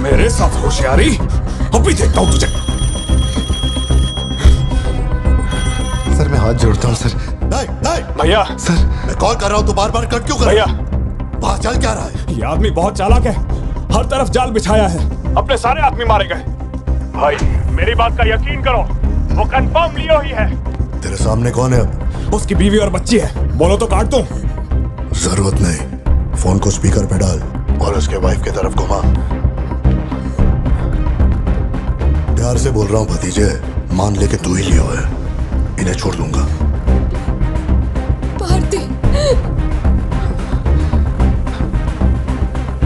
मेरे साथ होशियारी, अभी देखता हूँ तुझे। सर मैं हाथ जोड़ता हूँ सर। नहीं नहीं भैया सर मैं कॉल कर रहा हूँ, तू बार बार कट क्यों कर भैया, वहां चल क्या रहा है? ये आदमी बहुत चालाक है, हर तरफ जाल बिछाया है, अपने सारे आदमी मारे गए। भाई मेरी बात का यकीन करो, वो कंफर्म लियो ही है। तेरे सामने कौन है अब? उसकी बीवी और बच्ची है, बोलो तो काट दूं। जरूरत नहीं, फोन को स्पीकर पे डाल और उसके वाइफ की तरफ घुमा। प्यार से बोल रहा हूँ भतीजे, मान ले कि तू ही लियो है, इन्हें छोड़ दूंगा। भारती,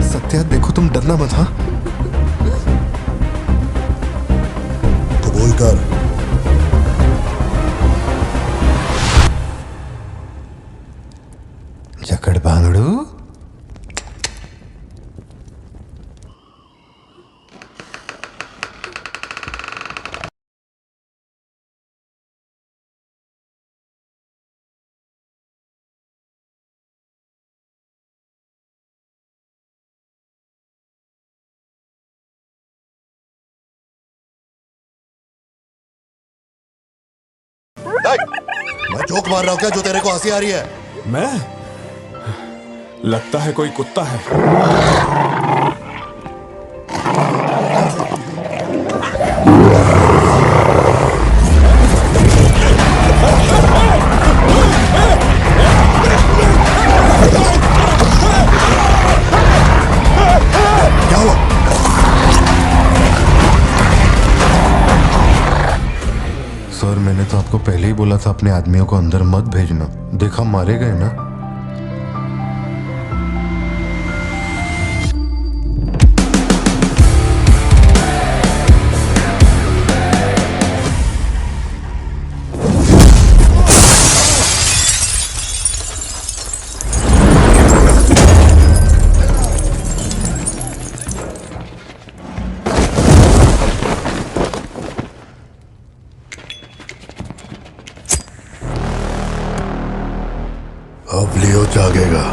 सत्या देखो तुम डरना मत। हाँ कबूल कर। जकड़ बांगड़ू। मैं जोक मार रहा हूँ क्या जो तेरे को हंसी आ रही है? मैं? लगता है कोई कुत्ता है। क्या हुआ? सर मैंने तो आपको पहले ही बोला था अपने आदमियों को अंदर मत भेजना, देखा मारे गए ना। अब लियो जागेगा।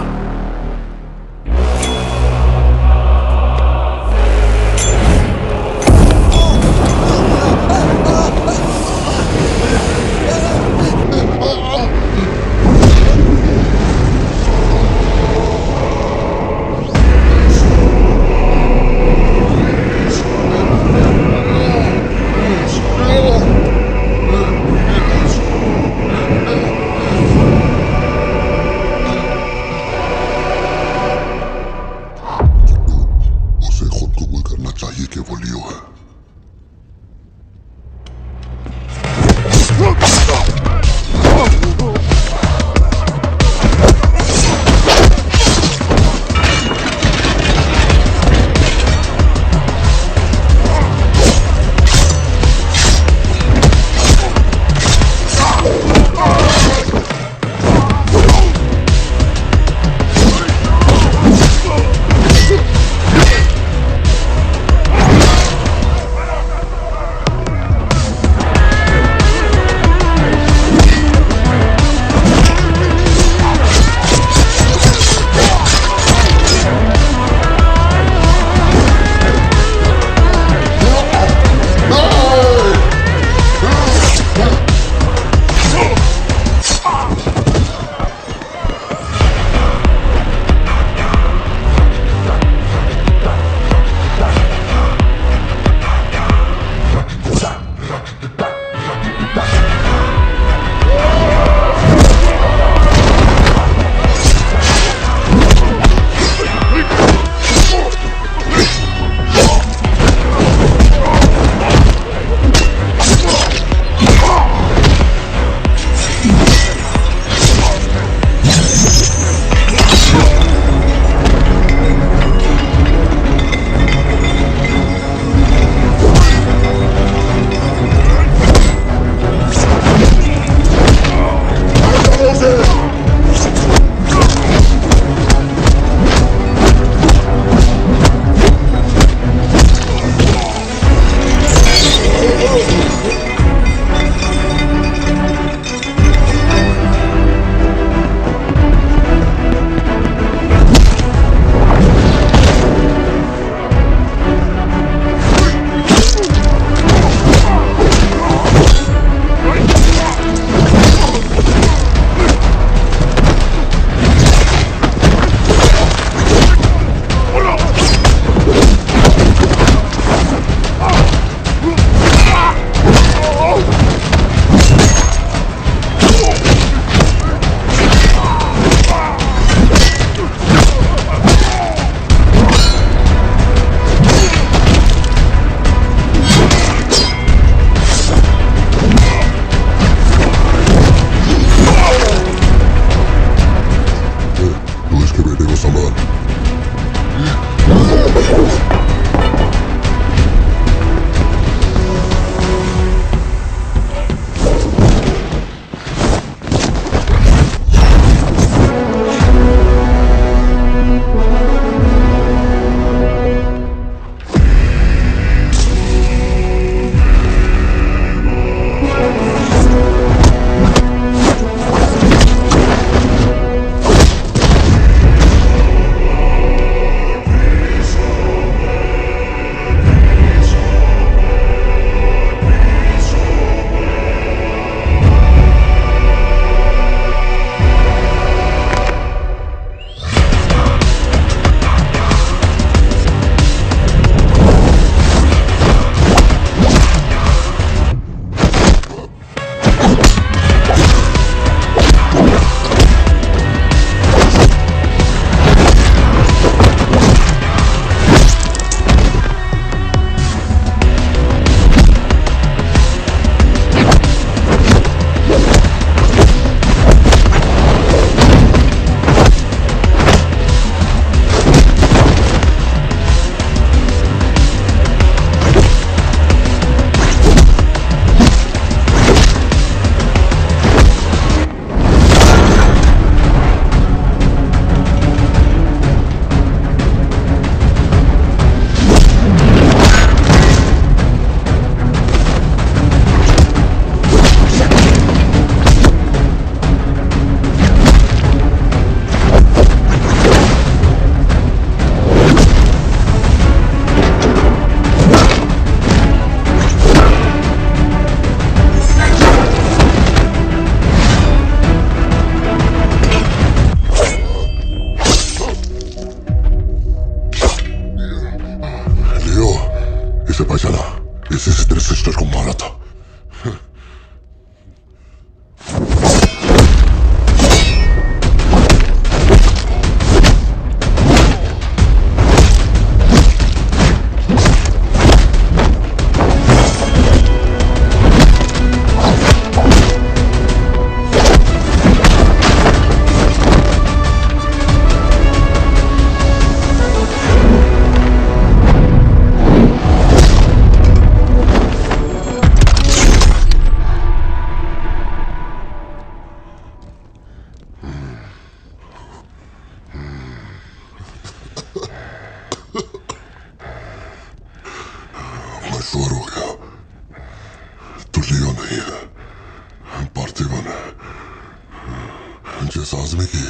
जिस आदमी की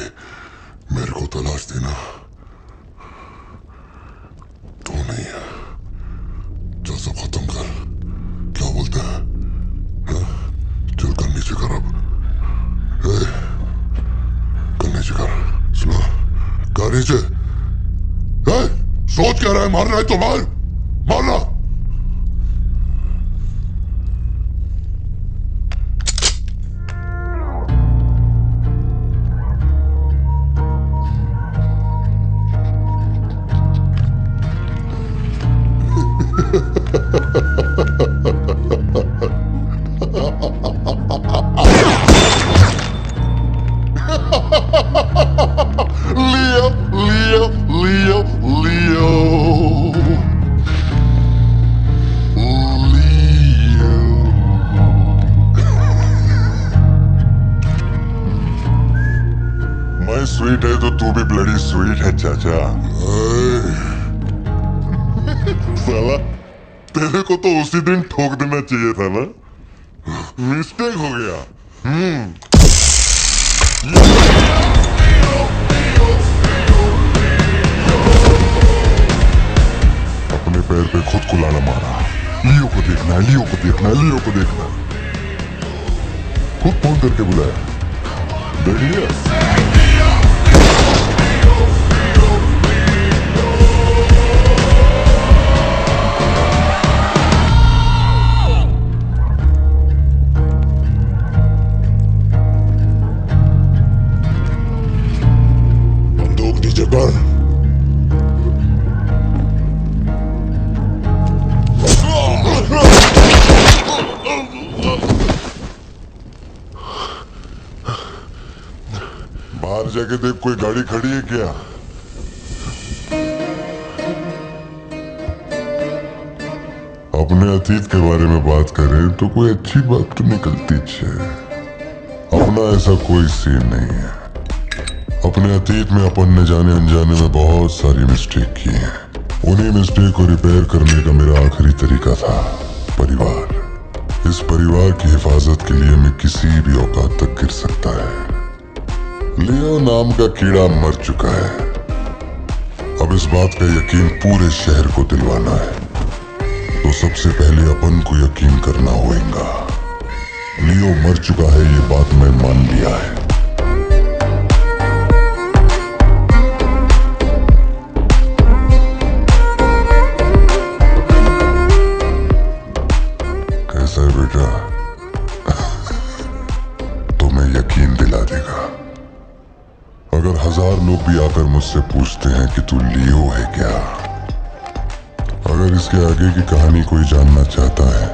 मेरे को तलाश थी ना, तू नहीं है। चल सब खत्म कर। क्या बोलते हैं? चल कर नीचे कर अब। कर नीचे कर। सुना? कर नीचे। सोच क्या रहा है? मारना है तो मार, मारना। Leo, Leo, Leo, Leo. Leo. मैं स्वीट है तो तू भी ब्लडी स्वीट है चाचा। साला तेरे को तो उसी दिन ठोक देना चाहिए था ना, मिस्टेक हो गया। अपने पैर पे खुद को लाना मारा। लियो को देखना है, लियो को देखना है, लियो को देखना है। खुद फोन करके बुलाया, देख लिया। बंदूक नीचे कर। बाहर जाके देख कोई गाड़ी खड़ी है क्या? अपने अतीत के बारे में बात करें तो कोई अच्छी बात तो निकलती है। अपना ऐसा कोई सीन नहीं है। अपने अतीत में अपन ने जाने अनजाने में बहुत सारी मिस्टेक की है। उन्हीं मिस्टेक को रिपेयर करने का मेरा आखिरी तरीका था परिवार। इस परिवार की हिफाजत के लिए मैं किसी भी औकात तक गिर सकता है। लियो नाम का कीड़ा मर चुका है। अब इस बात का यकीन पूरे शहर को दिलवाना है, तो सबसे पहले अपन को यकीन करना होगा। लियो मर चुका है, ये बात मैं मान लिया है। कैसा है बेटा? तुम्हें यकीन दिला देगा। अगर 1000 लोग भी आकर मुझसे पूछते हैं कि तू लियो है क्या, अगर इसके आगे की कहानी कोई जानना चाहता है